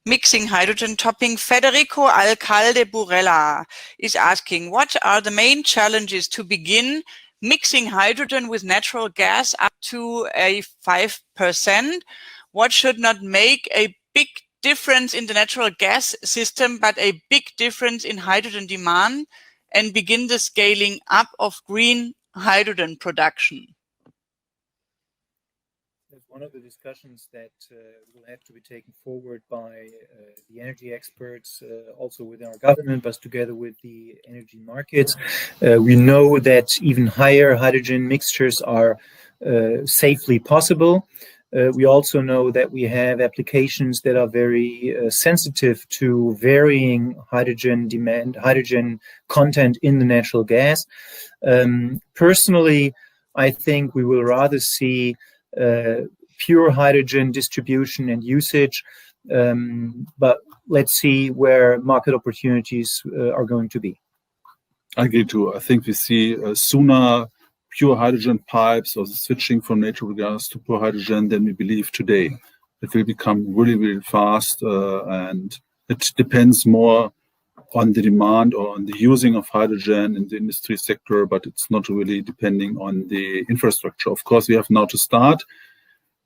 mixing hydrogen topping. Federico Alcalde Burella is asking, what are the main challenges to begin mixing hydrogen with natural gas up to a 5%? What should not make a big difference in the natural gas system, but a big difference in hydrogen demand, and begin the scaling up of green hydrogen production? That's one of the discussions that will have to be taken forward by the energy experts, also within our government, but together with the energy markets. We know that even higher hydrogen mixtures are safely possible. We also know that we have applications that are very sensitive to varying hydrogen demand, hydrogen content in the natural gas. Personally, I think we will rather see pure hydrogen distribution and usage, but let's see where market opportunities are going to be. I agree too. I think we see sooner pure hydrogen pipes or the switching from natural gas to pure hydrogen than we believe today. It will become really, really fast, and it depends more on the demand or on the using of hydrogen in the industry sector, but it's not really depending on the infrastructure. Of course, we have now to start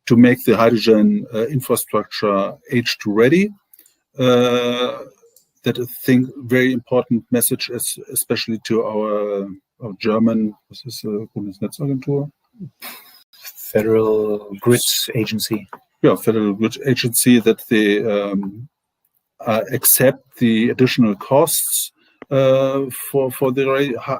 to make the hydrogen infrastructure H2 ready. That I think very important message is especially to our German, was this Bundesnetzagentur? Federal Grid Agency. Yeah, Federal Grid Agency, that they accept the additional costs for the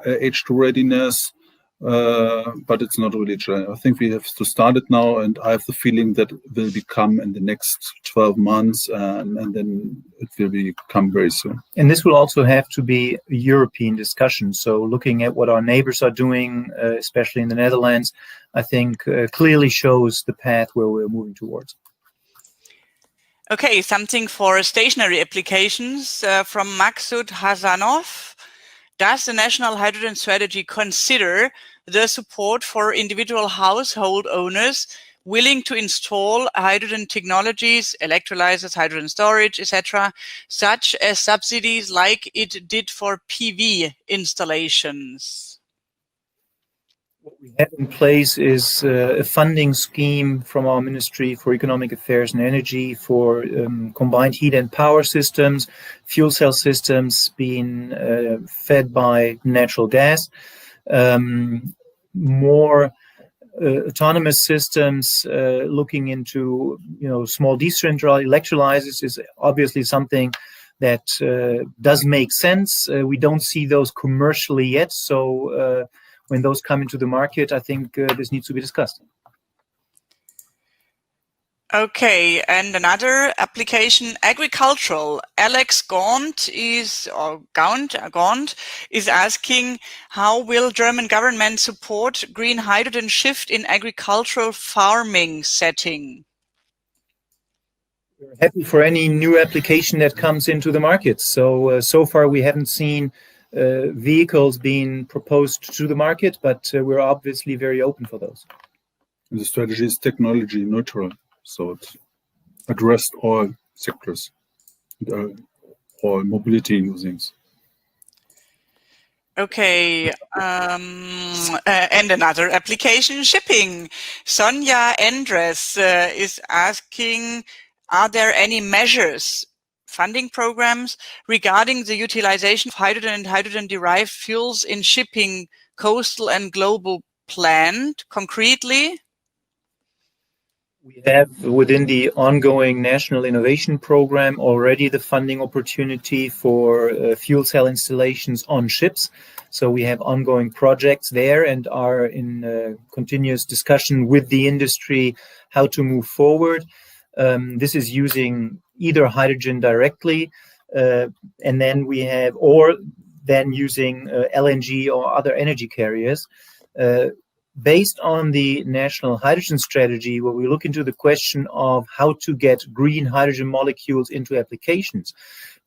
H2 readiness, but it's not really true. I think we have to start it now, and I have the feeling that it will become in the next 12 months, and then it will become very soon. And this will also have to be a European discussion. So looking at what our neighbors are doing, especially in the Netherlands, I think clearly shows the path where we're moving towards. Okay, something for stationary applications from Maksud Hasanov. Does the National Hydrogen Strategy consider the support for individual household owners willing to install hydrogen technologies, electrolyzers, hydrogen storage, etc., such as subsidies like it did for PV installations? What we have in place is a funding scheme from our Ministry for Economic Affairs and Energy for combined heat and power systems, fuel cell systems being fed by natural gas, more autonomous systems looking into small decentralized electrolyzers is obviously something that does make sense. We don't see those commercially yet, so when those come into the market, I think this needs to be discussed. Okay, and another application, agricultural. Alex Gaunt is asking, how will German government support green hydrogen shift in agricultural farming setting? We're happy for any new application that comes into the market. So far we haven't seen vehicles being proposed to the market, but we're obviously very open for those. The strategy is technology neutral, so it addressed all sectors, all mobility usings. Okay, and another application, shipping. Sonja Endres is asking, are there any measures funding programs regarding the utilization of hydrogen and hydrogen-derived fuels in shipping, coastal and global planned concretely? We have within the ongoing National Innovation Program already the funding opportunity for fuel cell installations on ships. So we have ongoing projects there and are in continuous discussion with the industry how to move forward. This is using either hydrogen directly, and then we have, or then using LNG or other energy carriers. Based on the national hydrogen strategy, where we look into the question of how to get green hydrogen molecules into applications,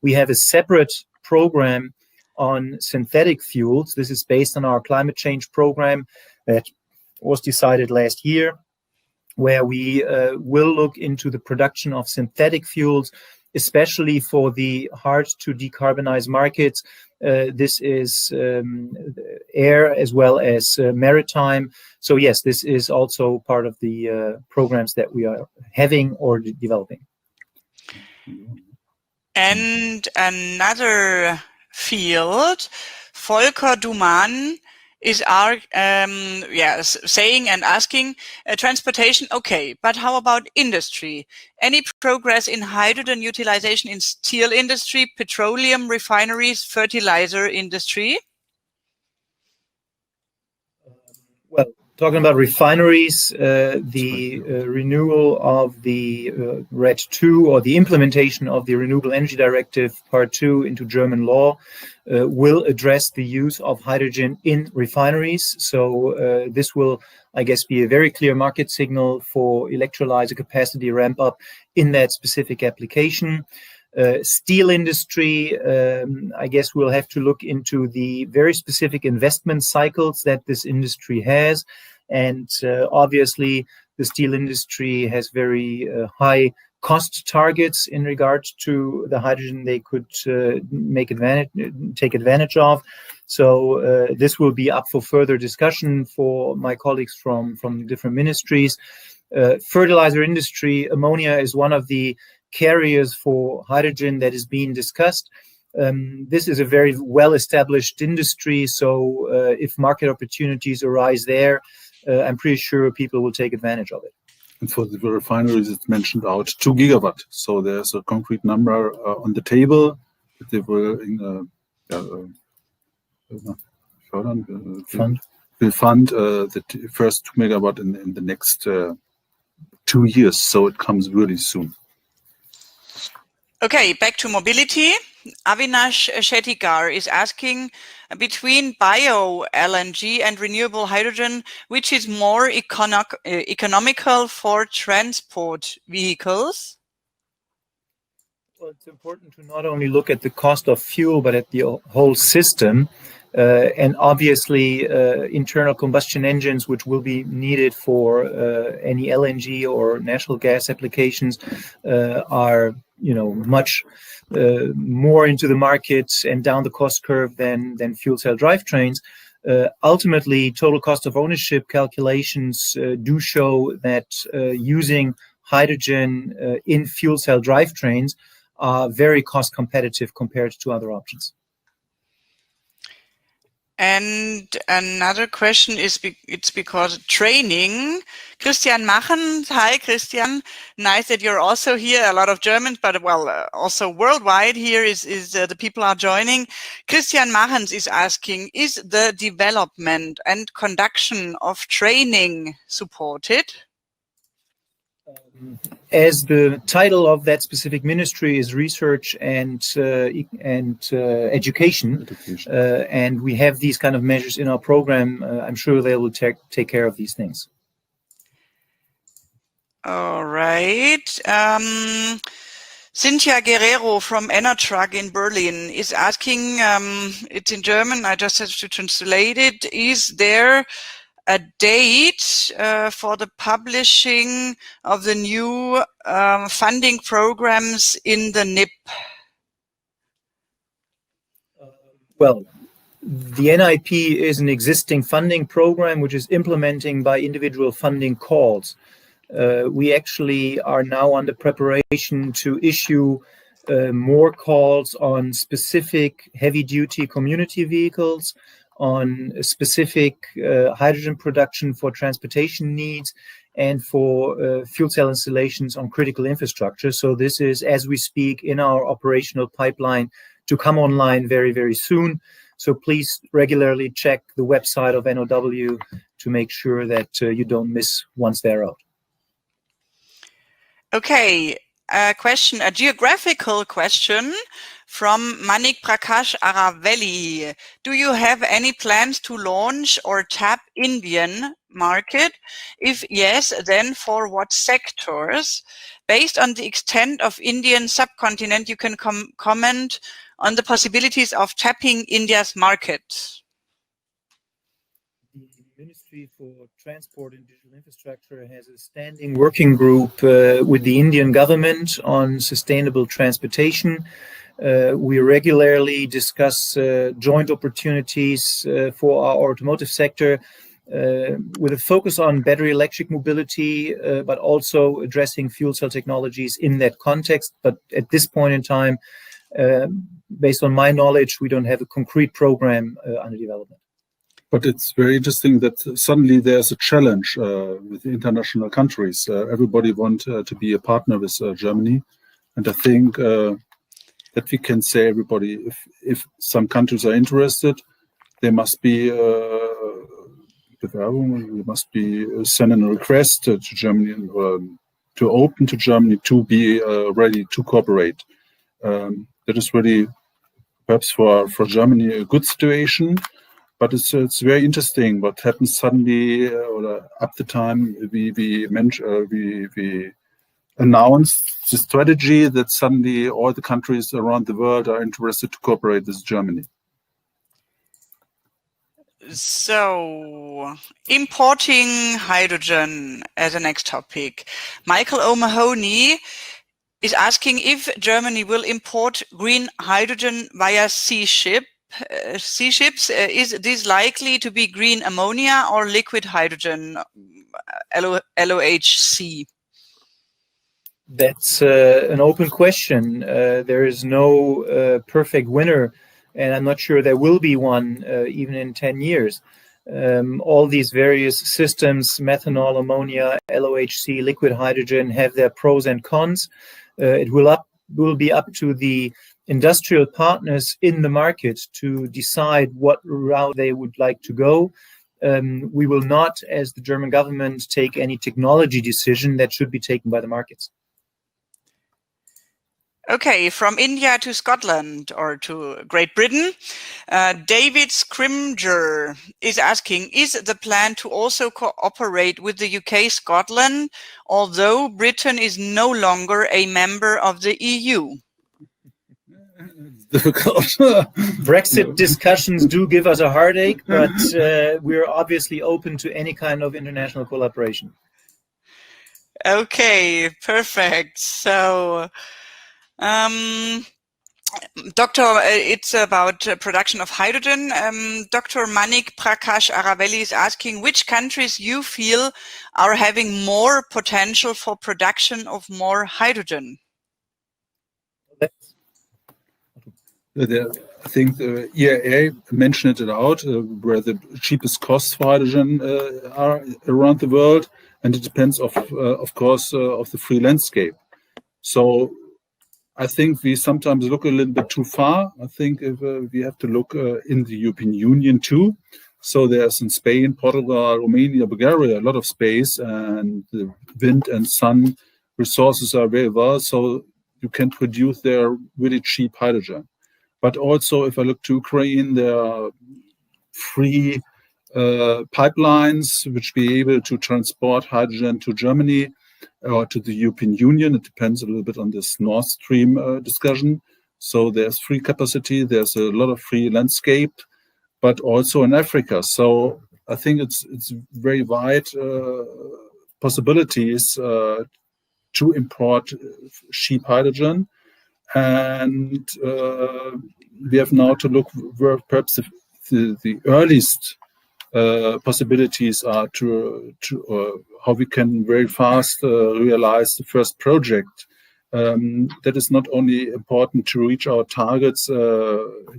we have a separate program on synthetic fuels. This is based on our climate change program that was decided last year, where we will look into the production of synthetic fuels, especially for the hard to decarbonize markets. This is air as well as maritime. So yes, this is also part of the programs that we are having or developing. And another field, Volker Duman is saying and asking, transportation, okay, but how about industry? Any progress in hydrogen utilization in steel industry, petroleum refineries, fertilizer industry? Well, talking about refineries, the renewal of the RED II, or the implementation of the Renewable Energy Directive Part 2 into German law, will address the use of hydrogen in refineries. So this will, I guess, be a very clear market signal for electrolyzer capacity ramp up in that specific application. Steel industry, I guess we'll have to look into the very specific investment cycles that this industry has. And obviously, the steel industry has very high cost targets in regards to the hydrogen they could take advantage of. So this will be up for further discussion for my colleagues from different ministries. Fertilizer industry, ammonia is one of the carriers for hydrogen that is being discussed. This is a very well-established industry, so if market opportunities arise there, I'm pretty sure people will take advantage of it. And for the refineries, it's mentioned out 2 gigawatt. So there's a concrete number on the table that they will fund the first 2 megawatt in the next 2 years. So it comes really soon. Okay, back to mobility. Avinash Shettikar is asking, between bio LNG and renewable hydrogen, which is more economical for transport vehicles? Well, it's important to not only look at the cost of fuel, but at the whole system. And obviously, internal combustion engines, which will be needed for any LNG or natural gas applications, are much more into the market and down the cost curve than fuel cell drivetrains. Ultimately, total cost of ownership calculations do show that using hydrogen in fuel cell drivetrains are very cost competitive compared to other options. And another question is, it's because training. Christian Machen, hi Christian, nice that you're also here. A lot of Germans, but also worldwide here is the people are joining. Christian Machens is asking, is the development and conduction of training supported? As the title of that specific ministry is research and education, and we have these kind of measures in our program, I'm sure they will take care of these things. All right. Cynthia Guerrero from Enertrag in Berlin is asking, it's in German, I just have to translate it. Is there a date for the publishing of the new funding programs in the NIP? Well, the NIP is an existing funding program which is implementing by individual funding calls. We actually are now under preparation to issue more calls on specific heavy-duty community vehicles, on specific hydrogen production for transportation needs, and for fuel cell installations on critical infrastructure. So this is, as we speak, in our operational pipeline to come online very, very soon. So please regularly check the website of NOW to make sure that you don't miss once they're out. Okay, a geographical question from Manik Prakash Aravelli. Do you have any plans to launch or tap Indian market? If yes, then for what sectors? Based on the extent of Indian subcontinent, you can comment on the possibilities of tapping India's market. The Ministry for Transport and Digital Infrastructure has a standing working group with the Indian government on sustainable transportation. We regularly discuss joint opportunities for our automotive sector with a focus on battery electric mobility, but also addressing fuel cell technologies in that context. But at this point in time, based on my knowledge, we don't have a concrete program under development. But it's very interesting that suddenly there's a challenge with international countries. Everybody wants to be a partner with Germany. And I think that we can say everybody, if some countries are interested, they must be sending a request to Germany or to open to Germany to be ready to cooperate. That is really perhaps for Germany a good situation. But it's very interesting what happens suddenly, or up the time we announced the strategy that suddenly all the countries around the world are interested to cooperate with Germany. So, importing hydrogen as a next topic. Michael O'Mahony is asking if Germany will import green hydrogen via sea ships. Is this likely to be green ammonia or liquid hydrogen, LOHC? That's an open question. There is no perfect winner, and I'm not sure there will be one even in 10 years. All these various systems, methanol, ammonia, LOHC, liquid hydrogen, have their pros and cons. It will be up to the industrial partners in the market to decide what route they would like to go. We will not, as the German government, take any technology decision. That should be taken by the markets. Okay, from India to Scotland or to Great Britain, David Scrimger is asking, is the plan to also cooperate with the UK, Scotland, although Britain is no longer a member of the EU? Difficult. Brexit discussions do give us a heartache, but we're obviously open to any kind of international collaboration. Okay, perfect. So, Doctor, it's about production of hydrogen. Dr. Manik Prakash Aravelli is asking which countries you feel are having more potential for production of more hydrogen. I think the EIA mentioned it out, where the cheapest costs for hydrogen are around the world, and it depends, of course, of the free landscape. So I think we sometimes look a little bit too far. I think if, we have to look in the European Union too. So there's in Spain, Portugal, Romania, Bulgaria, a lot of space, and the wind and sun resources are very well. So you can produce there really cheap hydrogen. But also, if I look to Ukraine, there are free pipelines which be able to transport hydrogen to Germany or to the European Union. It depends a little bit on this Nord Stream discussion. So there's free capacity, there's a lot of free landscape, but also in Africa. So I think it's very wide possibilities to import cheap hydrogen. And we have now to look where perhaps the earliest possibilities are to how we can very fast realize the first project that is not only important to reach our targets,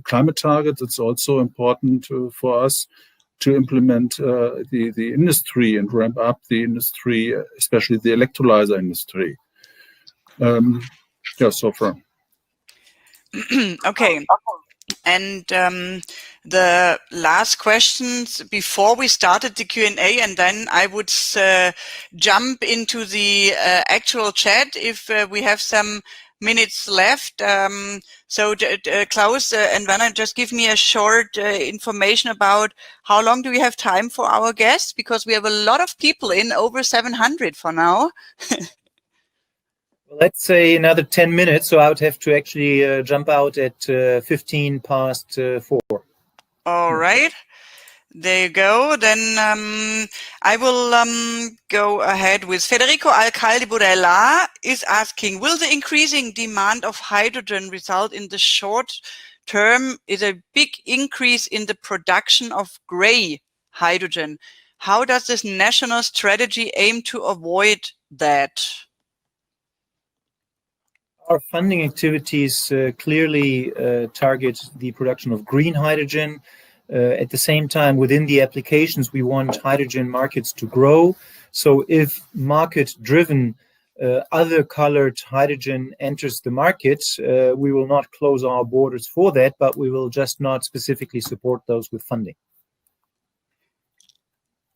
climate targets, it's also important for us to implement the industry and ramp up the industry, especially the electrolyzer industry. So far. Okay. And the last questions before we started the Q&A, and then I would jump into the actual chat if we have some minutes left. So Klaus and Werner, just give me a short information about how long do we have time for our guests, because we have a lot of people in, over 700 for now. Well, let's say another 10 minutes, so I would have to actually jump out at 15 past 4. All right. There you go. Then I will go ahead with Federico Alcalde Burella is asking, will the increasing demand of hydrogen result in the short term is a big increase in the production of gray hydrogen? How does this national strategy aim to avoid that? Our funding activities clearly target the production of green hydrogen. At the same time, within the applications, we want hydrogen markets to grow. So if market-driven other colored hydrogen enters the market, we will not close our borders for that, but we will just not specifically support those with funding.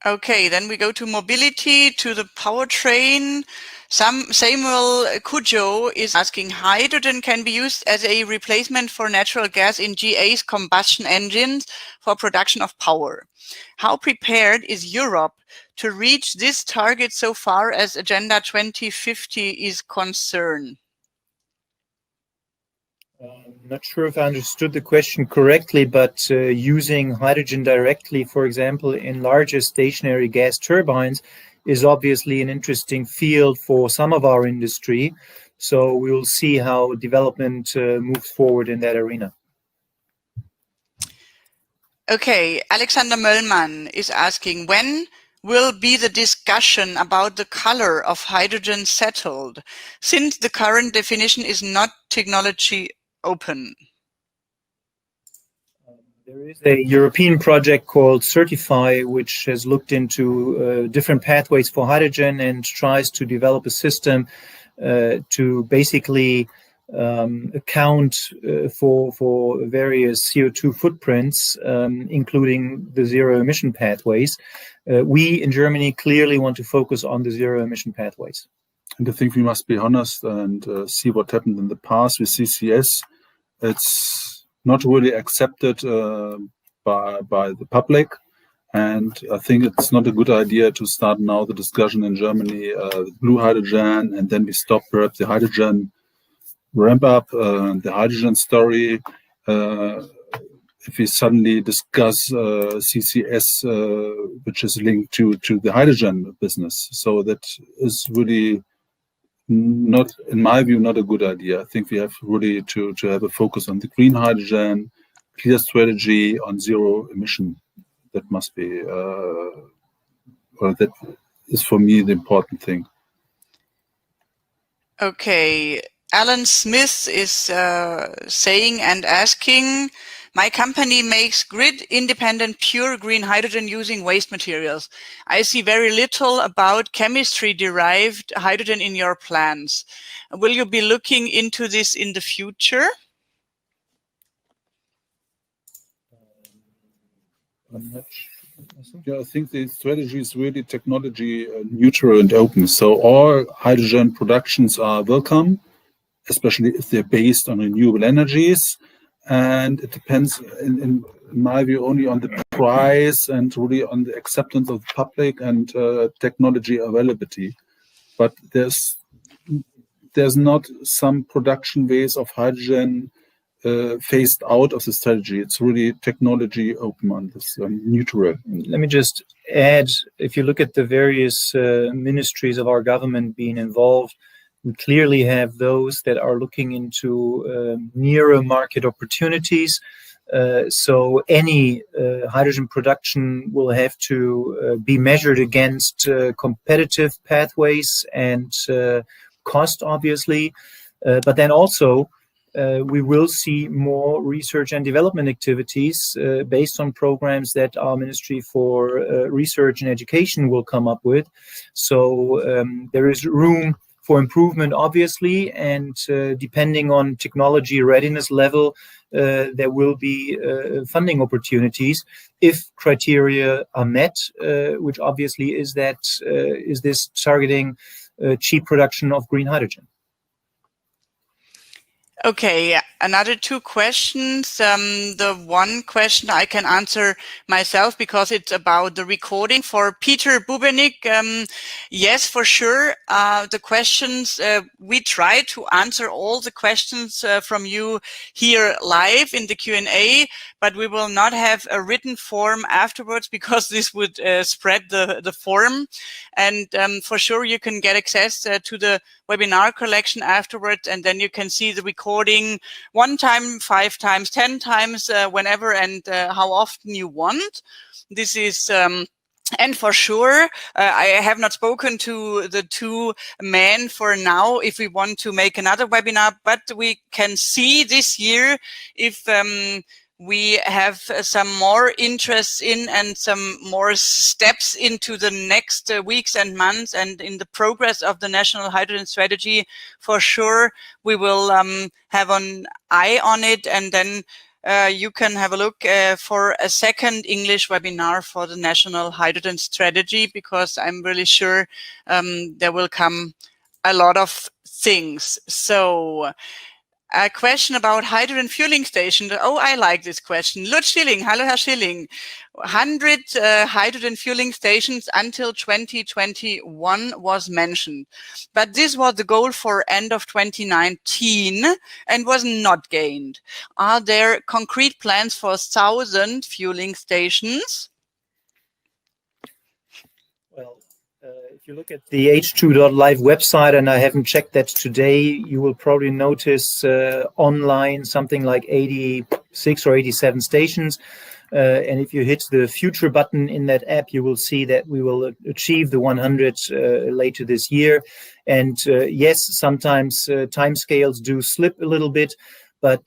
Okay, then we go to mobility, to the powertrain. Samuel Cujo is asking, hydrogen can be used as a replacement for natural gas in GA's combustion engines for production of power. How prepared is Europe to reach this target so far as Agenda 2050 is concerned? I'm not sure if I understood the question correctly, but using hydrogen directly, for example, in larger stationary gas turbines is obviously an interesting field for some of our industry. So we will see how development moves forward in that arena. Okay, Alexander Möllmann is asking, when will be the discussion about the color of hydrogen settled, since the current definition is not technology open? There is a European project called Certify, which has looked into different pathways for hydrogen and tries to develop a system to basically account for various CO2 footprints, including the zero emission pathways. We in Germany clearly want to focus on the zero emission pathways. And I think we must be honest and see what happened in the past with CCS. It's not really accepted by the public. And I think it's not a good idea to start now the discussion in Germany, blue hydrogen, and then we stop perhaps the hydrogen ramp up, the hydrogen story. If we suddenly discuss CCS, which is linked to the hydrogen business. So that is really not, in my view, not a good idea. I think we have really to have a focus on the green hydrogen, clear strategy on zero emission. That must be, or that is for me the important thing. Okay, Alan Smith is saying and asking, my company makes grid-independent pure green hydrogen using waste materials. I see very little about chemistry-derived hydrogen in your plans. Will you be looking into this in the future? I think the strategy is really technology neutral and open. So all hydrogen productions are welcome, especially if they're based on renewable energies. And it depends, in my view, only on the price and really on the acceptance of the public and technology availability. But there's not some production ways of hydrogen phased out of the strategy. It's really technology open on this, neutral. Let me just add, if you look at the various ministries of our government being involved, we clearly have those that are looking into nearer market opportunities. So any hydrogen production will have to be measured against competitive pathways and cost, obviously. But then also, we will see more research and development activities based on programs that our Ministry for Research and Education will come up with. So there is room for improvement, obviously, and depending on technology readiness level, there will be funding opportunities if criteria are met, which obviously is this targeting cheap production of green hydrogen. Okay, another two questions. The one question I can answer myself because it's about the recording for Peter Bubenik. Yes, for sure. The questions, we try to answer all the questions from you here live in the Q&A, but we will not have a written form afterwards because this would spread the form. And for sure, you can get access to the webinar collection afterwards, and then you can see the recording 1 time, 5 times, 10 times, whenever and how often you want. This is and for sure, I have not spoken to the two men for now if we want to make another webinar, but we can see this year if we have some more interest in and some more steps into the next weeks and months and in the progress of the National Hydrogen Strategy. For sure, we will have an eye on it, and then you can have a look for a second English webinar for the National Hydrogen Strategy, because I'm really sure there will come a lot of things. So, a question about hydrogen fueling station. Oh, I like this question. Lutz Schilling, hallo Herr Schilling. 100 hydrogen fueling stations until 2021 was mentioned. But this was the goal for end of 2019 and was not gained. Are there concrete plans for 1,000 fueling stations? Well, if you look at the H2.live website, and I haven't checked that today, you will probably notice online something like 86 or 87 stations. And if you hit the future button in that app, you will see that we will achieve the 100 later this year. And yes, sometimes timescales do slip a little bit, but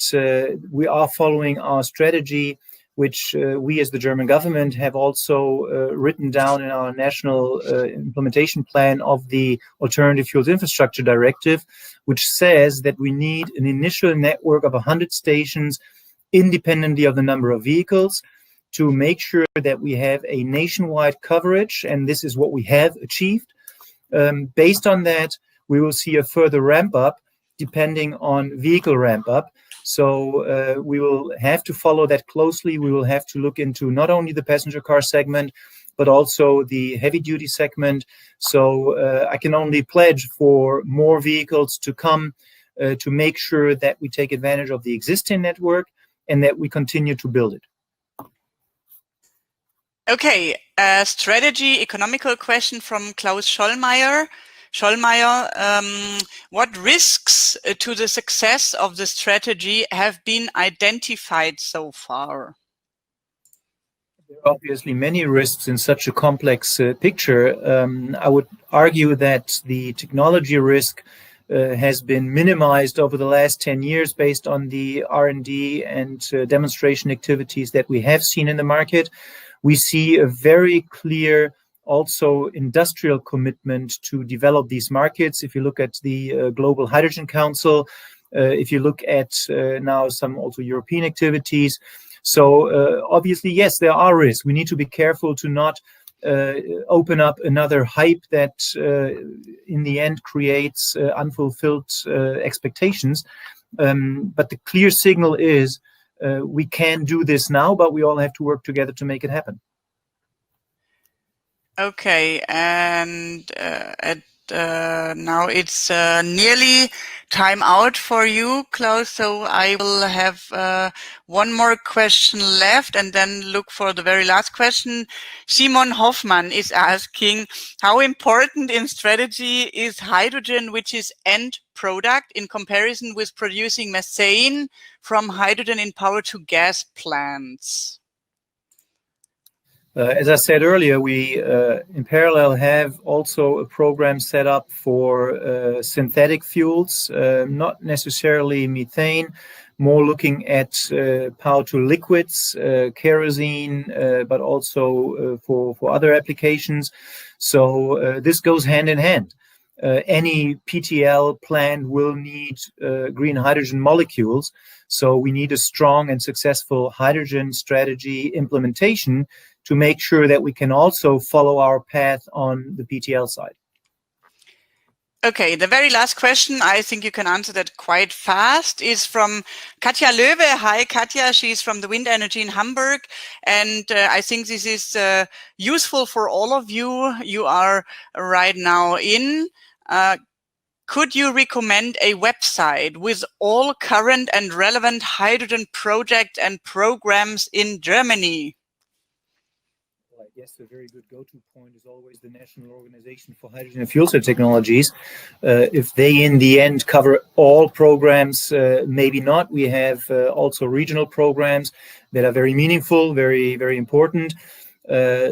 we are following our strategy, which we as the German government have also written down in our national implementation plan of the Alternative Fuels Infrastructure Directive, which says that we need an initial network of 100 stations independently of the number of vehicles to make sure that we have a nationwide coverage, and this is what we have achieved. Based on that, we will see a further ramp up depending on vehicle ramp up. So we will have to follow that closely. We will have to look into not only the passenger car segment, but also the heavy duty segment. So I can only pledge for more vehicles to come to make sure that we take advantage of the existing network and that we continue to build it. Okay, a strategy economical question from Klaus Schollmeier. What risks to the success of the strategy have been identified so far? There are obviously many risks in such a complex picture. I would argue that the technology risk has been minimized over the last 10 years based on the R&D and demonstration activities that we have seen in the market. We see a very clear also industrial commitment to develop these markets. If you look at the Global Hydrogen Council, if you look at now some also European activities. So obviously, yes, there are risks. We need to be careful to not open up another hype that in the end creates unfulfilled expectations. But the clear signal is we can do this now, but we all have to work together to make it happen. Okay, and now it's nearly time out for you, Klaus, so I will have one more question left and then look for the very last question. Simon Hoffmann is asking, how important in strategy is hydrogen, which is end product, in comparison with producing methane from hydrogen in power to gas plants? As I said earlier, we in parallel have also a program set up for synthetic fuels, not necessarily methane, more looking at power to liquids, kerosene, but also for other applications. So this goes hand in hand. Any PTL plant will need green hydrogen molecules. So we need a strong and successful hydrogen strategy implementation to make sure that we can also follow our path on the PTL side. Okay, the very last question, I think you can answer that quite fast, is from Katja Löwe. Hi, Katja. She's from the Wind Energy in Hamburg. And I think this is useful for all of you. You are right now in. Could you recommend a website with all current and relevant hydrogen projects and programs in Germany? Well, I guess a very good go-to point is always the National Organization for Hydrogen and Fuel Cell Technologies. If they in the end cover all programs, maybe not. We have also regional programs that are very meaningful, very, very important.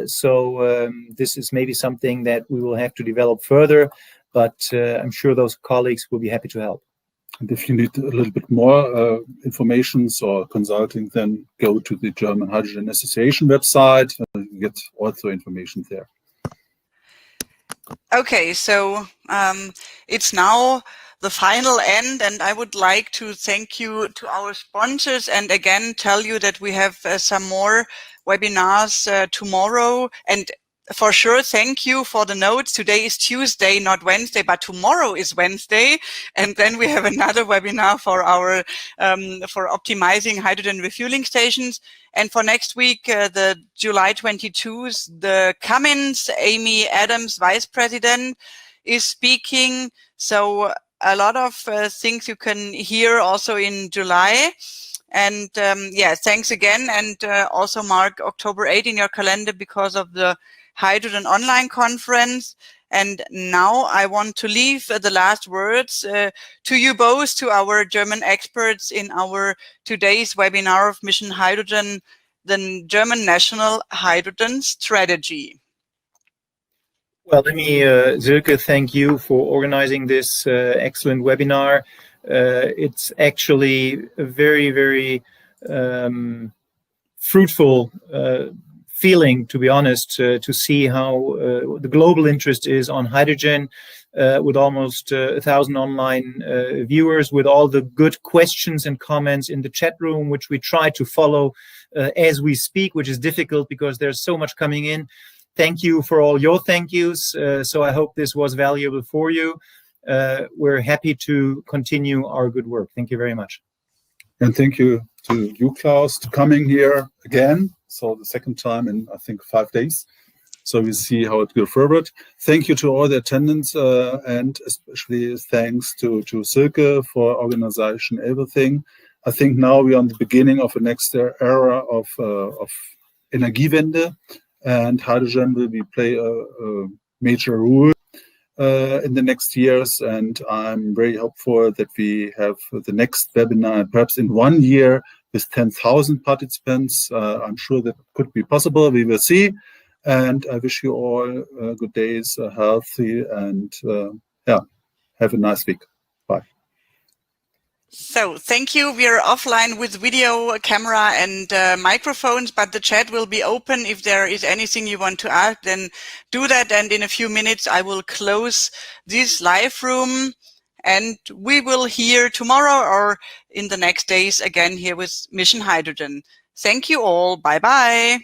So this is maybe something that we will have to develop further, but I'm sure those colleagues will be happy to help. And if you need a little bit more information or consulting, then go to the German Hydrogen Association website. You get also information there. Okay, so it's now the final end, and I would like to thank you to our sponsors and again tell you that we have some more webinars tomorrow. And for sure, thank you for the notes. Today is Tuesday, not Wednesday, but tomorrow is Wednesday. And then we have another webinar for our for optimizing hydrogen refueling stations. And for next week, the July 22nd, the Cummins, Amy Adams, Vice President, is speaking. So a lot of things you can hear also in July. And yeah, thanks again. And also mark October 8 in your calendar because of the Hydrogen Online Conference. And now I want to leave the last words to you both, to our German experts in our today's webinar of Mission Hydrogen, the German National Hydrogen Strategy. Well, let me, Silke, thank you for organizing this excellent webinar. It's actually a very, very fruitful feeling, to be honest, to see how the global interest is on hydrogen, with almost 1,000 online viewers, with all the good questions and comments in the chat room, which we try to follow as we speak, which is difficult because there's so much coming in. Thank you for all your thank yous. So I hope this was valuable for you. We're happy to continue our good work. Thank you very much. And thank you to you, Klaus, to coming here again. So the second time in, I think, 5 days. So we see how it goes forward. Thank you to all the attendants, and especially thanks to Silke for organization, everything. I think now we're on the beginning of the next era of Energiewende, and hydrogen will play a major role in the next years. And I'm very hopeful that we have the next webinar, perhaps in 1 year, with 10,000 participants. I'm sure that could be possible. We will see. And I wish you all good days, healthy, and yeah, have a nice week. Bye. So thank you. We are offline with video, camera, and microphones, but the chat will be open. If there is anything you want to add, then do that. And in a few minutes, I will close this live room. And we will hear tomorrow or in the next days again here with Mission Hydrogen. Thank you all. Bye-bye.